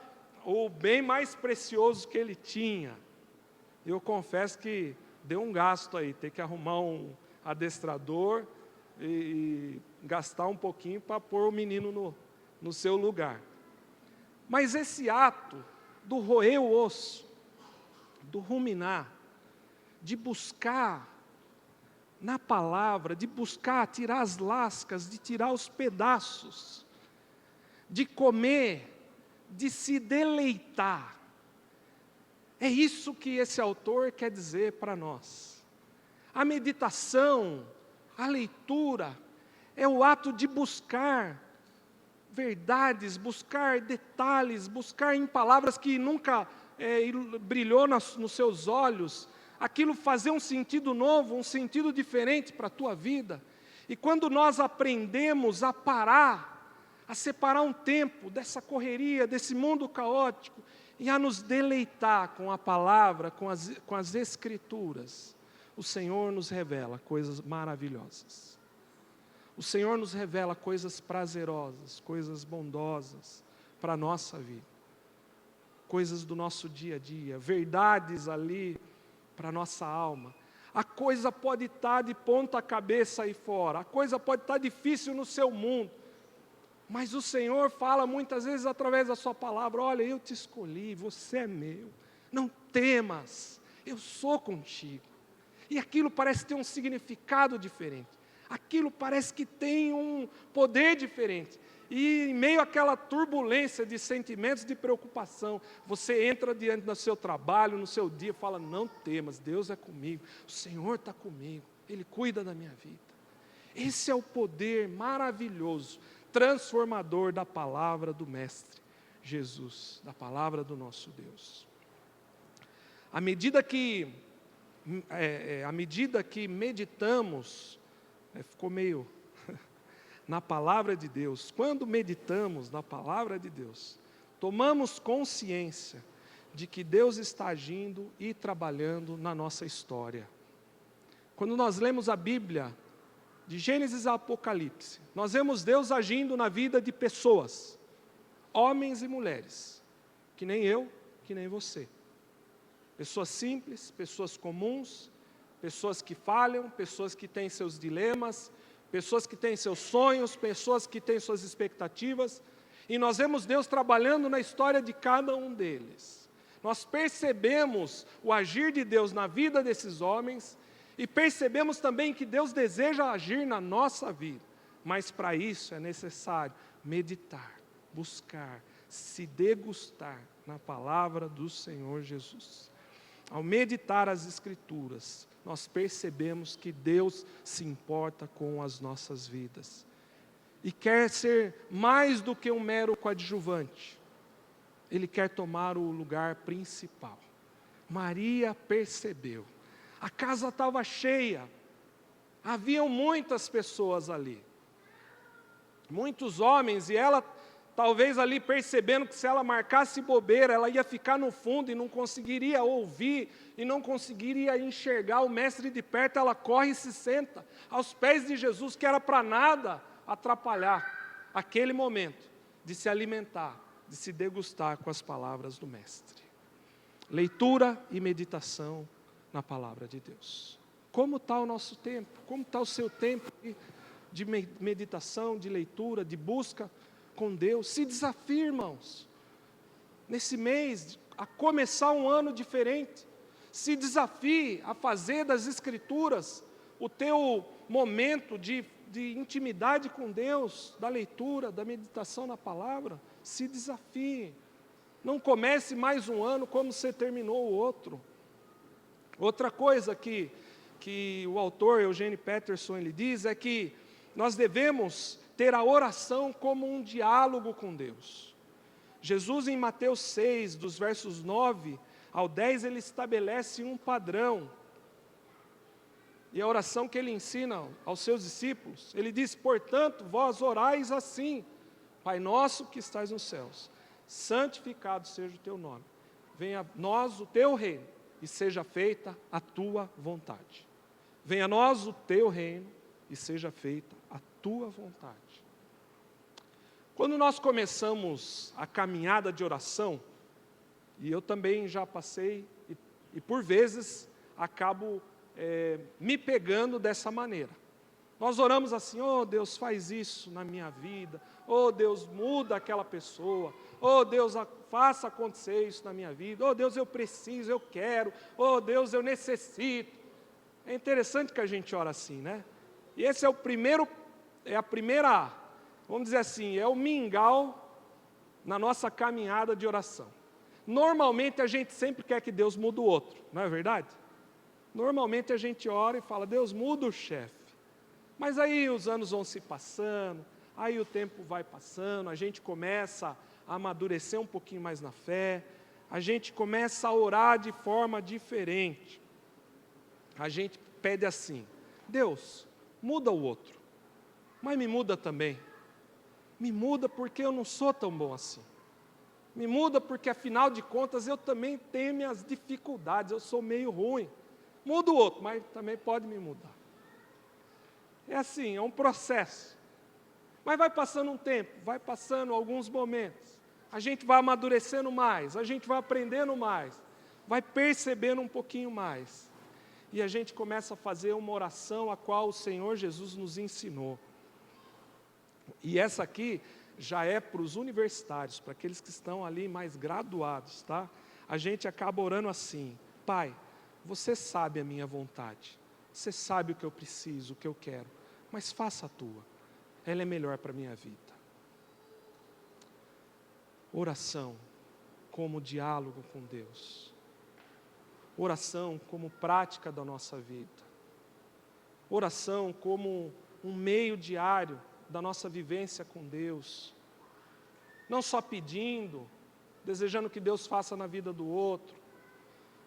o bem mais precioso que ele tinha. Eu confesso que deu um gasto aí, ter que arrumar um adestrador e gastar um pouquinho para pôr o menino no seu lugar. Mas esse ato do roer o osso, do ruminar, de buscar na palavra, de buscar tirar as lascas, de tirar os pedaços, de comer, de se deleitar. É isso que esse autor quer dizer para nós. A meditação, a leitura, é o ato de buscar verdades, buscar detalhes, buscar em palavras que nunca brilhou nos seus olhos, aquilo fazer um sentido novo, um sentido diferente para a tua vida. E quando nós aprendemos a parar, a separar um tempo dessa correria, desse mundo caótico, e a nos deleitar com a palavra, com as Escrituras, o Senhor nos revela coisas maravilhosas. O Senhor nos revela coisas prazerosas, coisas bondosas para a nossa vida. Coisas do nosso dia a dia, verdades ali para a nossa alma. A coisa pode estar de ponta cabeça aí fora, a coisa pode estar difícil no seu mundo, mas o Senhor fala muitas vezes através da sua palavra: olha, eu te escolhi, você é meu, não temas, eu sou contigo. E aquilo parece ter um significado diferente, aquilo parece que tem um poder diferente. E em meio àquela turbulência de sentimentos de preocupação, você entra diante do seu trabalho, no seu dia, e fala: não temas, Deus é comigo, o Senhor está comigo, Ele cuida da minha vida. Esse é o poder maravilhoso, transformador da palavra do Mestre Jesus, da palavra do nosso Deus. À medida que meditamos, ficou meio... na palavra de Deus, quando meditamos na palavra de Deus, tomamos consciência de que Deus está agindo e trabalhando na nossa história. Quando nós lemos a Bíblia, de Gênesis a Apocalipse, nós vemos Deus agindo na vida de pessoas, homens e mulheres, que nem eu, que nem você. Pessoas simples, pessoas comuns, pessoas que falham, pessoas que têm seus dilemas, pessoas que têm seus sonhos, pessoas que têm suas expectativas, e nós vemos Deus trabalhando na história de cada um deles. Nós percebemos o agir de Deus na vida desses homens, e percebemos também que Deus deseja agir na nossa vida, mas para isso é necessário meditar, buscar, se degustar na palavra do Senhor Jesus. Ao meditar as Escrituras, nós percebemos que Deus se importa com as nossas vidas e quer ser mais do que um mero coadjuvante. Ele quer tomar o lugar principal. Maria percebeu. A casa estava cheia, haviam muitas pessoas ali, muitos homens, e ela talvez ali percebendo que se ela marcasse bobeira, ela ia ficar no fundo e não conseguiria ouvir, e não conseguiria enxergar o mestre de perto. Ela corre e se senta aos pés de Jesus, que era para nada atrapalhar aquele momento de se alimentar, de se degustar com as palavras do mestre. Leitura e meditação na palavra de Deus. Como está o nosso tempo? Como está o seu tempo de meditação, de leitura, de busca com Deus? Se desafie, irmãos, nesse mês, a começar um ano diferente. Se desafie a fazer das Escrituras o teu momento de intimidade com Deus, da leitura, da meditação na palavra. Se desafie. Não comece mais um ano como você terminou o outro. Outra coisa que o autor Eugene Peterson ele diz é que nós devemos ter a oração como um diálogo com Deus. Jesus, em Mateus 6, dos versos 9 ao 10, ele estabelece um padrão. E a oração que ele ensina aos seus discípulos, ele diz: portanto, vós orais assim: Pai nosso que estais nos céus, santificado seja o teu nome. Venha a nós o teu reino e seja feita a tua vontade. Venha a nós o teu reino e seja feita a tua vontade. Quando nós começamos a caminhada de oração, e eu também já passei, e por vezes acabo me pegando dessa maneira. Nós oramos assim: oh Deus, faz isso na minha vida, oh Deus, muda aquela pessoa, oh Deus, faça acontecer isso na minha vida, oh Deus, eu preciso, eu quero, oh Deus, eu necessito. É interessante que a gente ora assim, né? E esse é a primeira, vamos dizer assim, é o mingau na nossa caminhada de oração. Normalmente a gente sempre quer que Deus mude o outro, não é verdade? Normalmente a gente ora e fala: Deus, muda o chefe. Mas aí os anos vão se passando, aí o tempo vai passando, a gente começa a amadurecer um pouquinho mais na fé, a gente começa a orar de forma diferente. A gente pede assim: Deus, muda o outro, mas me muda também. Me muda porque eu não sou tão bom assim. Me muda porque, afinal de contas, eu também tenho minhas dificuldades, eu sou meio ruim. Muda o outro, mas também pode me mudar. É assim, é um processo. Mas vai passando um tempo, vai passando alguns momentos. A gente vai amadurecendo mais, a gente vai aprendendo mais, vai percebendo um pouquinho mais. E a gente começa a fazer uma oração a qual o Senhor Jesus nos ensinou. E essa aqui já é para os universitários, para aqueles que estão ali mais graduados, tá? A gente acaba orando assim: Pai, você sabe a minha vontade, você sabe o que eu preciso, o que eu quero, mas faça a tua, ela é melhor para a minha vida. Oração como diálogo com Deus, oração como prática da nossa vida, oração como um meio diário da nossa vivência com Deus, não só pedindo, desejando que Deus faça na vida do outro,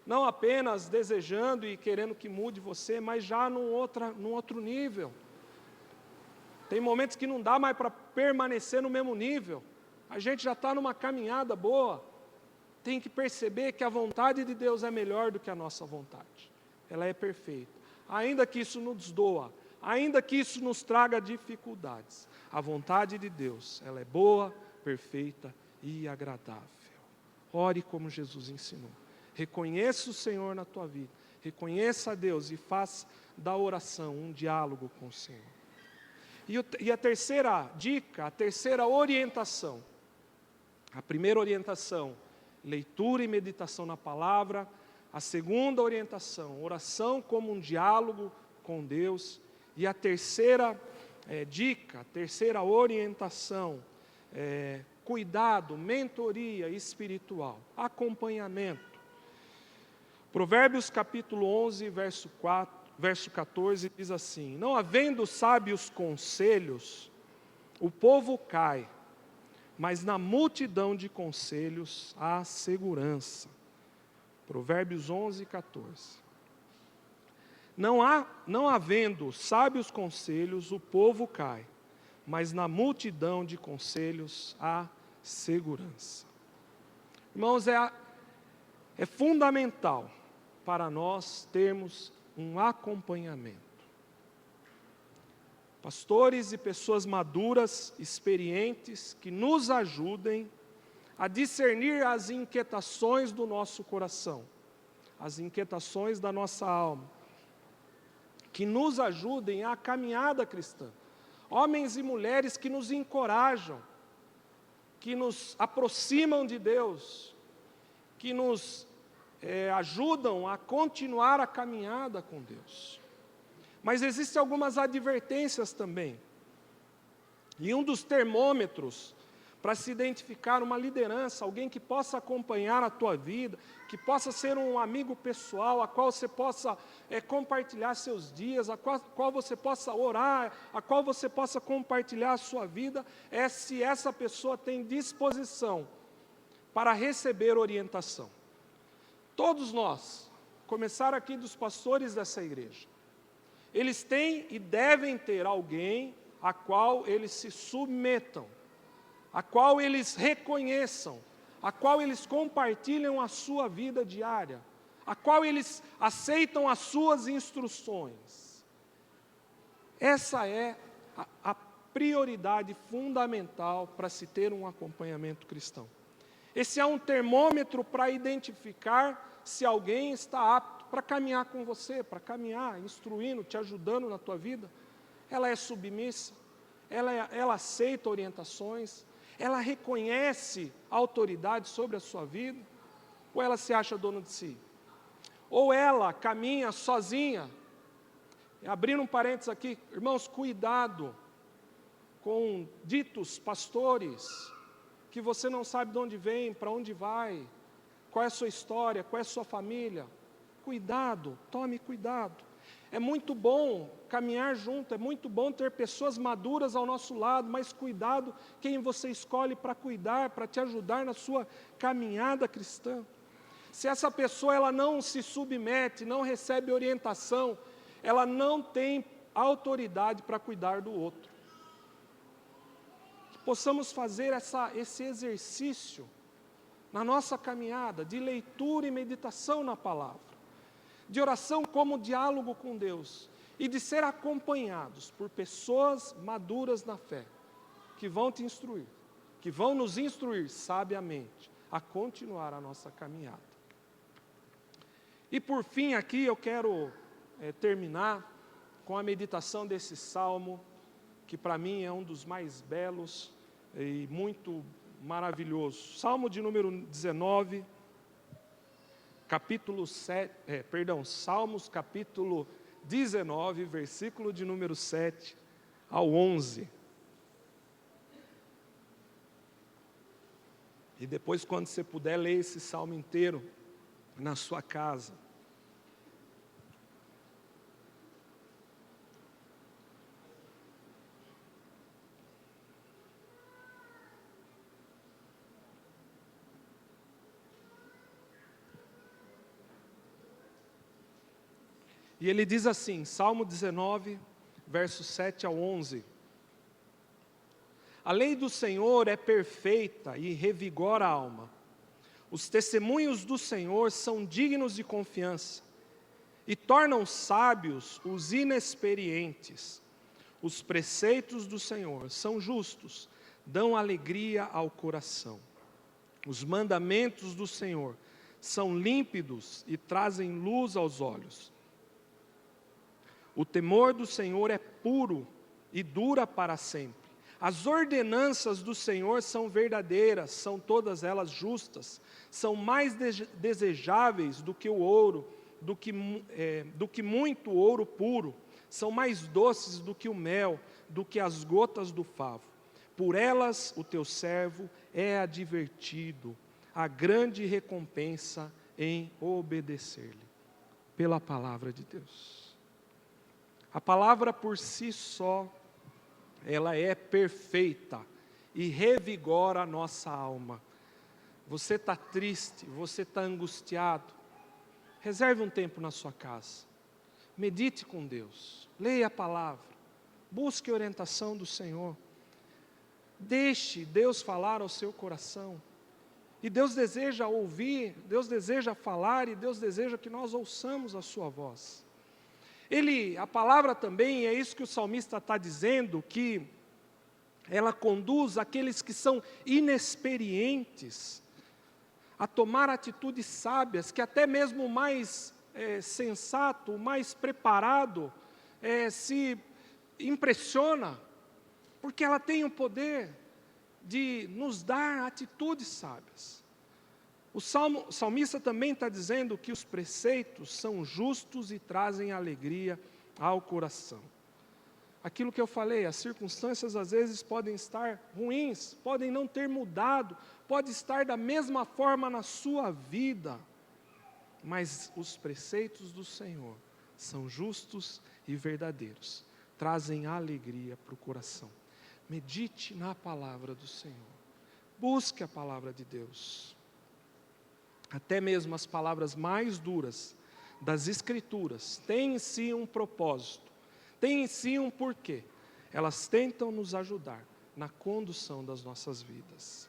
não apenas desejando e querendo que mude você, mas já num outro nível. Tem momentos que não dá mais para permanecer no mesmo nível, a gente já está numa caminhada boa, tem que perceber que a vontade de Deus é melhor do que a nossa vontade, ela é perfeita, ainda que isso nos doa, ainda que isso nos traga dificuldades, a vontade de Deus, ela é boa, perfeita e agradável. Ore como Jesus ensinou. Reconheça o Senhor na tua vida, reconheça a Deus e faça da oração um diálogo com o Senhor. E a terceira dica, a terceira orientação, a primeira orientação, leitura e meditação na palavra. A segunda orientação, oração como um diálogo com Deus. E a terceira dica, a terceira orientação, cuidado, mentoria espiritual, acompanhamento. Provérbios capítulo 11, verso 14, diz assim: não havendo sábios conselhos, o povo cai, mas na multidão de conselhos há segurança. Provérbios 11, 14. Não havendo sábios conselhos, o povo cai, mas na multidão de conselhos há segurança. Irmãos, é fundamental para nós termos um acompanhamento. Pastores e pessoas maduras, experientes, que nos ajudem a discernir as inquietações do nosso coração, as inquietações da nossa alma, que nos ajudem à caminhada cristã. Homens e mulheres que nos encorajam, que nos aproximam de Deus, que nos ajudam a continuar a caminhada com Deus. Mas existem algumas advertências também. E um dos termômetros para se identificar uma liderança, alguém que possa acompanhar a tua vida, que possa ser um amigo pessoal, a qual você possa compartilhar seus dias, a qual você possa orar, a qual você possa compartilhar a sua vida, é se essa pessoa tem disposição para receber orientação. Todos nós, começar aqui dos pastores dessa igreja, eles têm e devem ter alguém a qual eles se submetam, a qual eles reconheçam a qual eles compartilham a sua vida diária, a qual eles aceitam as suas instruções. Essa é a prioridade fundamental para se ter um acompanhamento cristão. Esse é um termômetro para identificar se alguém está apto para caminhar com você, para caminhar, instruindo, te ajudando na tua vida. Ela é submissa, ela aceita orientações, ela reconhece a autoridade sobre a sua vida, ou ela se acha dona de si? Ou ela caminha sozinha? Abrindo um parênteses aqui, irmãos, cuidado com ditos pastores, que você não sabe de onde vem, para onde vai, qual é a sua história, qual é a sua família. Cuidado, tome cuidado. É muito bom caminhar junto, é muito bom ter pessoas maduras ao nosso lado, mas cuidado quem você escolhe para cuidar, para te ajudar na sua caminhada cristã. Se essa pessoa ela não se submete, não recebe orientação, ela não tem autoridade para cuidar do outro. Que possamos fazer esse exercício na nossa caminhada de leitura e meditação na palavra, de oração como diálogo com Deus, e de ser acompanhados por pessoas maduras na fé, que vão te instruir, que vão nos instruir sabiamente a continuar a nossa caminhada. E por fim aqui eu quero terminar com a meditação desse salmo, que para mim é um dos mais belos e muito maravilhoso. Salmo de número 19, Salmos capítulo 19, versículo de número 7 ao 11. E depois, quando você puder, ler esse salmo inteiro na sua casa. E ele diz assim, Salmo 19, versos 7 ao 11. A lei do Senhor é perfeita e revigora a alma. Os testemunhos do Senhor são dignos de confiança e tornam sábios os inexperientes. Os preceitos do Senhor são justos, dão alegria ao coração. Os mandamentos do Senhor são límpidos e trazem luz aos olhos. O temor do Senhor é puro e dura para sempre. As ordenanças do Senhor são verdadeiras, são todas elas justas, são mais desejáveis do que o ouro, do que muito ouro puro, são mais doces do que o mel, do que as gotas do favo. Por elas o teu servo é advertido, a grande recompensa em obedecer-lhe. Pela palavra de Deus. A palavra por si só, ela é perfeita e revigora a nossa alma. Você está triste, você está angustiado, reserve um tempo na sua casa, medite com Deus, leia a palavra, busque a orientação do Senhor, deixe Deus falar ao seu coração, e Deus deseja ouvir, Deus deseja falar, e Deus deseja que nós ouçamos a sua voz. A palavra também, é isso que o salmista está dizendo, que ela conduz aqueles que são inexperientes a tomar atitudes sábias, que até mesmo o mais sensato, o mais preparado, se impressiona, porque ela tem o poder de nos dar atitudes sábias. O salmista também está dizendo que os preceitos são justos e trazem alegria ao coração. Aquilo que eu falei, as circunstâncias às vezes podem estar ruins, podem não ter mudado, pode estar da mesma forma na sua vida, mas os preceitos do Senhor são justos e verdadeiros, trazem alegria para o coração. Medite na palavra do Senhor, busque a palavra de Deus. Até mesmo as palavras mais duras das Escrituras têm em si um propósito, têm em si um porquê. Elas tentam nos ajudar na condução das nossas vidas.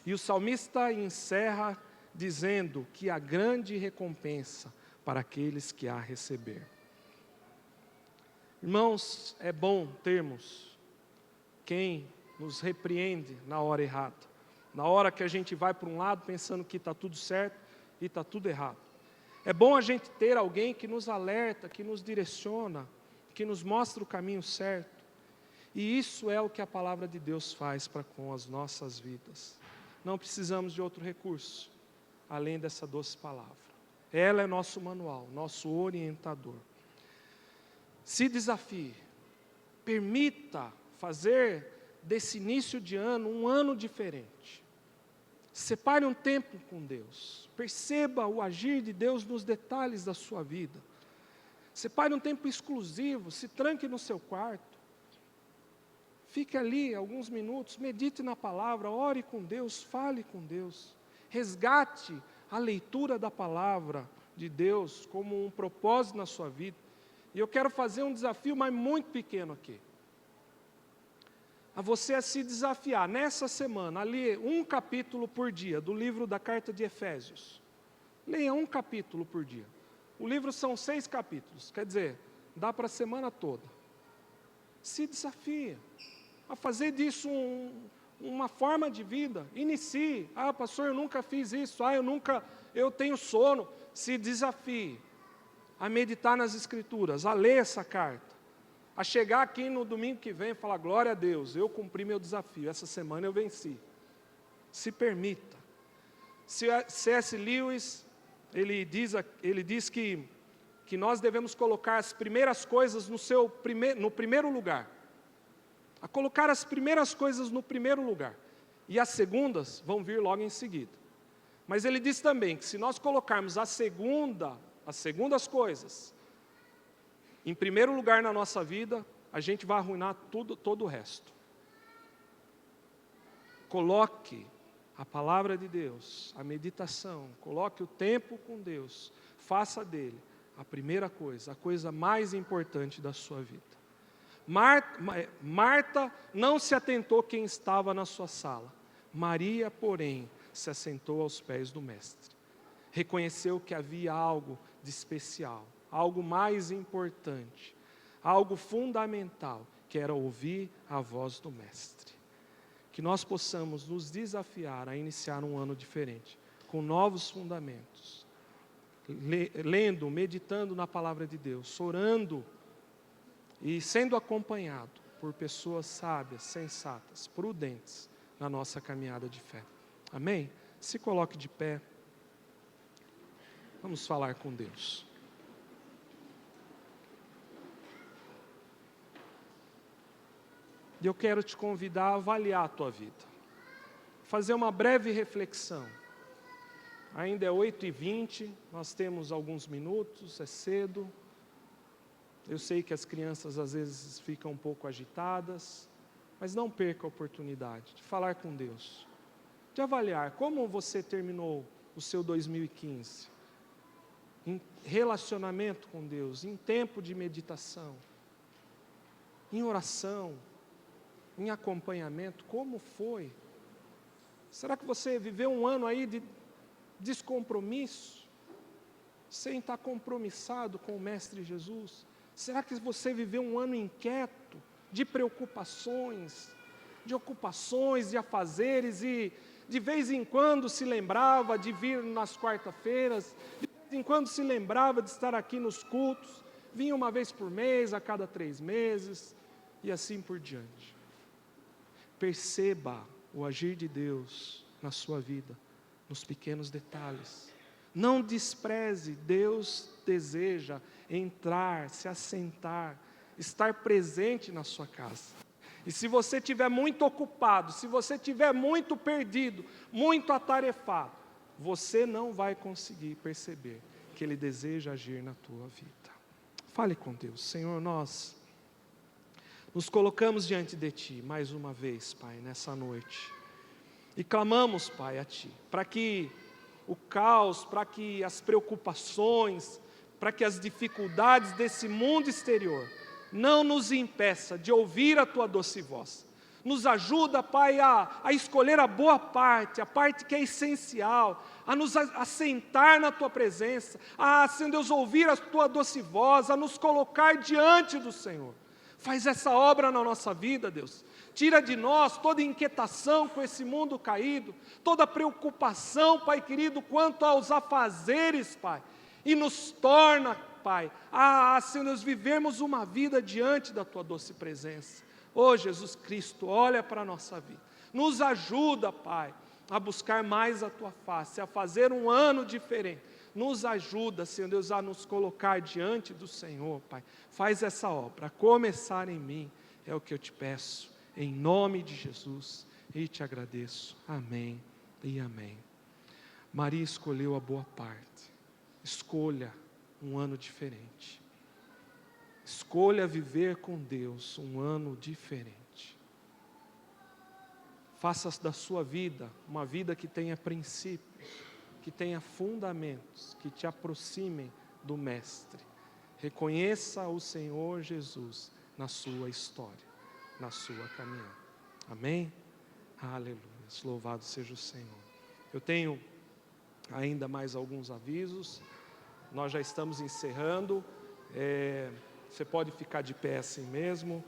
E o salmista encerra dizendo que há grande recompensa para aqueles que a receber. Irmãos, é bom termos quem nos repreende na hora errada. Na hora que a gente vai para um lado pensando que está tudo certo e está tudo errado. É bom a gente ter alguém que nos alerta, que nos direciona, que nos mostra o caminho certo. E isso é o que a palavra de Deus faz para com as nossas vidas. Não precisamos de outro recurso, além dessa doce palavra. Ela é nosso manual, nosso orientador. Se desafie, permita fazer desse início de ano um ano diferente. Separe um tempo com Deus, perceba o agir de Deus nos detalhes da sua vida. Separe um tempo exclusivo, se tranque no seu quarto. Fique ali alguns minutos, medite na palavra, ore com Deus, fale com Deus. Resgate a leitura da palavra de Deus como um propósito na sua vida. E eu quero fazer um desafio, mas muito pequeno aqui. A você a se desafiar nessa semana, a ler um capítulo por dia do livro da carta de Efésios. Leia um capítulo por dia. O livro são 6 capítulos, quer dizer, dá para a semana toda. Se desafia a fazer disso uma forma de vida. Inicie. Ah, pastor, eu nunca fiz isso. Ah, eu tenho sono. Se desafie a meditar nas Escrituras, a ler essa carta. A chegar aqui no domingo que vem e falar, glória a Deus, eu cumpri meu desafio, essa semana eu venci. Se permita. C.S. Lewis, ele diz que nós devemos colocar as primeiras coisas no primeiro lugar. A colocar as primeiras coisas no primeiro lugar. E as segundas vão vir logo em seguida. Mas ele diz também que se nós colocarmos as segundas coisas em primeiro lugar na nossa vida, a gente vai arruinar todo o resto. Coloque a palavra de Deus, a meditação, coloque o tempo com Deus, faça dele a primeira coisa, a coisa mais importante da sua vida. Marta não se atentou quem estava na sua sala. Maria, porém, se assentou aos pés do Mestre. Reconheceu que havia algo de especial, algo mais importante, algo fundamental, que era ouvir a voz do Mestre. Que nós possamos nos desafiar a iniciar um ano diferente, com novos fundamentos, lendo, meditando na palavra de Deus, orando e sendo acompanhado por pessoas sábias, sensatas, prudentes na nossa caminhada de fé. Amém? Se coloque de pé. Vamos falar com Deus. E eu quero te convidar a avaliar a tua vida. Fazer uma breve reflexão. Ainda é 8h20, nós temos alguns minutos, é cedo. Eu sei que as crianças às vezes ficam um pouco agitadas, mas não perca a oportunidade de falar com Deus. De avaliar como você terminou o seu 2015. Em relacionamento com Deus, em tempo de meditação, em oração, em acompanhamento, como foi? Será que você viveu um ano aí de descompromisso, sem estar compromissado com o Mestre Jesus? Será que você viveu um ano inquieto, de preocupações, de ocupações, de afazeres, e de vez em quando se lembrava de vir nas quarta-feiras, de vez em quando se lembrava de estar aqui nos cultos, vinha uma vez por mês, a cada 3 meses, e assim por diante. Perceba o agir de Deus na sua vida, nos pequenos detalhes. Não despreze, Deus deseja entrar, se assentar, estar presente na sua casa. E se você estiver muito ocupado, se você estiver muito perdido, muito atarefado, você não vai conseguir perceber que Ele deseja agir na tua vida. Fale com Deus. Senhor, nós nos colocamos diante de Ti mais uma vez, Pai, nessa noite. E clamamos, Pai, a Ti, para que o caos, para que as preocupações, para que as dificuldades desse mundo exterior não nos impeça de ouvir a Tua doce voz. Nos ajuda, Pai, a escolher a boa parte, a parte que é essencial, a nos assentar na Tua presença, a, Senhor Deus, ouvir a Tua doce voz, a nos colocar diante do Senhor. Faz essa obra na nossa vida, Deus. Tira de nós toda inquietação com esse mundo caído, toda preocupação, Pai querido, quanto aos afazeres, Pai. E nos torna, Pai, Senhor Deus, vivermos uma vida diante da Tua doce presença. Ó Jesus Cristo, olha para a nossa vida. Nos ajuda, Pai, a buscar mais a Tua face, a fazer um ano diferente. Nos ajuda, Senhor Deus, a nos colocar diante do Senhor, Pai. Faz essa obra, começar em mim, é o que eu te peço, em nome de Jesus, e te agradeço. Amém e amém. Maria escolheu a boa parte. Escolha um ano diferente. Escolha viver com Deus um ano diferente. Faça da sua vida uma vida que tenha princípios, que tenha fundamentos, que te aproximem do Mestre. Reconheça o Senhor Jesus na sua história, na sua caminhada. Amém? Aleluia. Louvado seja o Senhor. Eu tenho ainda mais alguns avisos. Nós já estamos encerrando. Você pode ficar de pé assim mesmo.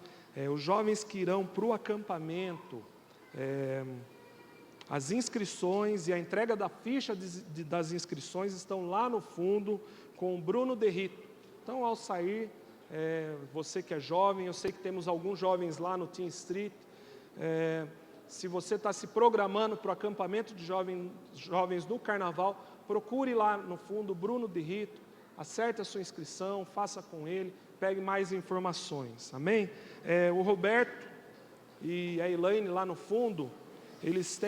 Os jovens que irão para o acampamento, as inscrições e a entrega da ficha das inscrições estão lá no fundo com o Bruno Derrito. Então, ao sair, você que é jovem, eu sei que temos alguns jovens lá no Team Street. Se você está se programando para o acampamento de jovens no Carnaval, procure lá no fundo o Bruno Derrito, acerte a sua inscrição, faça com ele, pegue mais informações. Amém? O Roberto e a Elaine lá no fundo, eles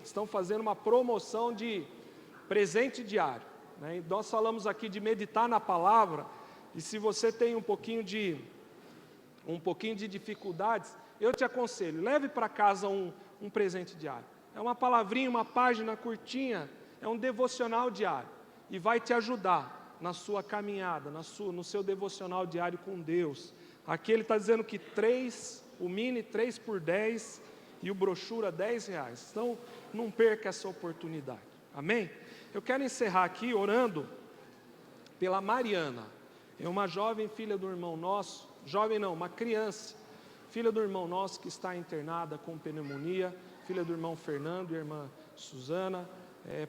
estão fazendo uma promoção de presente diário, né? E nós falamos aqui de meditar na palavra, e se você tem um pouquinho de dificuldades, eu te aconselho, leve para casa um presente diário. É uma palavrinha, uma página curtinha, é um devocional diário, e vai te ajudar na sua caminhada, no seu devocional diário com Deus. Aqui ele está dizendo que o mini 3 por 10 e o brochura R$10. Então, não perca essa oportunidade. Amém? Eu quero encerrar aqui orando pela Mariana. É uma jovem filha do irmão nosso, uma criança, filha do irmão nosso que está internada com pneumonia, filha do irmão Fernando e irmã Suzana,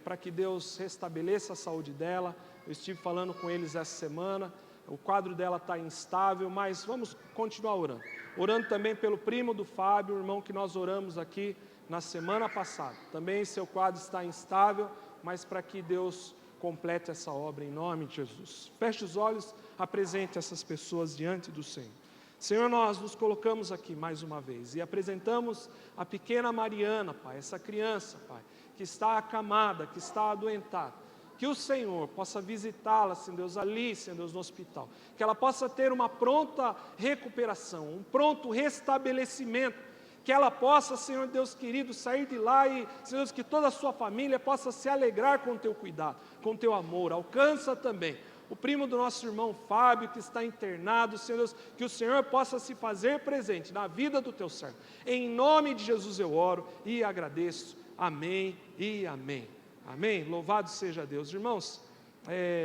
para que Deus restabeleça a saúde dela. Eu estive falando com eles essa semana, o quadro dela está instável, mas vamos continuar orando. Orando também pelo primo do Fábio, o irmão que nós oramos aqui na semana passada. Também seu quadro está instável, mas para que Deus complete essa obra em nome de Jesus. Feche os olhos, apresente essas pessoas diante do Senhor. Senhor, nós nos colocamos aqui mais uma vez e apresentamos a pequena Mariana, Pai, essa criança, Pai, que está acamada, que está adoentada. Que o Senhor possa visitá-la, Senhor Deus, ali, Senhor Deus, no hospital. Que ela possa ter uma pronta recuperação, um pronto restabelecimento. Que ela possa, Senhor Deus querido, sair de lá e, Senhor Deus, que toda a sua família possa se alegrar com o Teu cuidado, com o Teu amor. Alcança também o primo do nosso irmão Fábio, que está internado, Senhor Deus, que o Senhor possa se fazer presente na vida do Teu servo. Em nome de Jesus eu oro e agradeço. Amém e amém. Amém? Louvado seja Deus. Irmãos,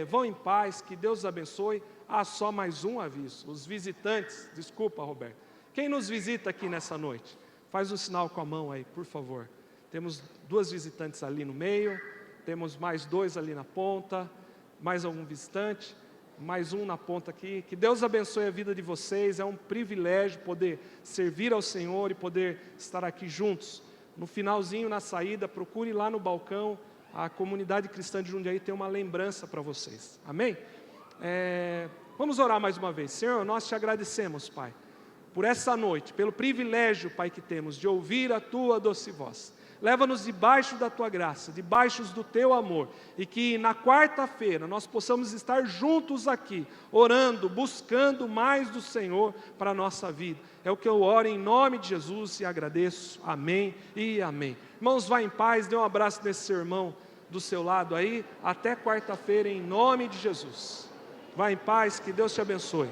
vão em paz, que Deus os abençoe. Só mais um aviso. Os visitantes, desculpa, Roberto. Quem nos visita aqui nessa noite? Faz um sinal com a mão aí, por favor. Temos 2 visitantes ali no meio, temos mais 2 ali na ponta, mais algum visitante, mais um na ponta aqui. Que Deus abençoe a vida de vocês. É um privilégio poder servir ao Senhor e poder estar aqui juntos. No finalzinho, na saída, procure lá no balcão. A comunidade cristã de Jundiaí tem uma lembrança para vocês. Amém? Vamos orar mais uma vez. Senhor, nós te agradecemos, Pai, por essa noite, pelo privilégio, Pai, que temos de ouvir a Tua doce voz. Leva-nos debaixo da Tua graça, debaixo do Teu amor, e que na quarta-feira nós possamos estar juntos aqui, orando, buscando mais do Senhor para a nossa vida. É o que eu oro em nome de Jesus e agradeço. Amém e amém. Irmãos, vá em paz, dê um abraço nesse seu irmão do seu lado aí. Até quarta-feira em nome de Jesus. Vá em paz, que Deus te abençoe.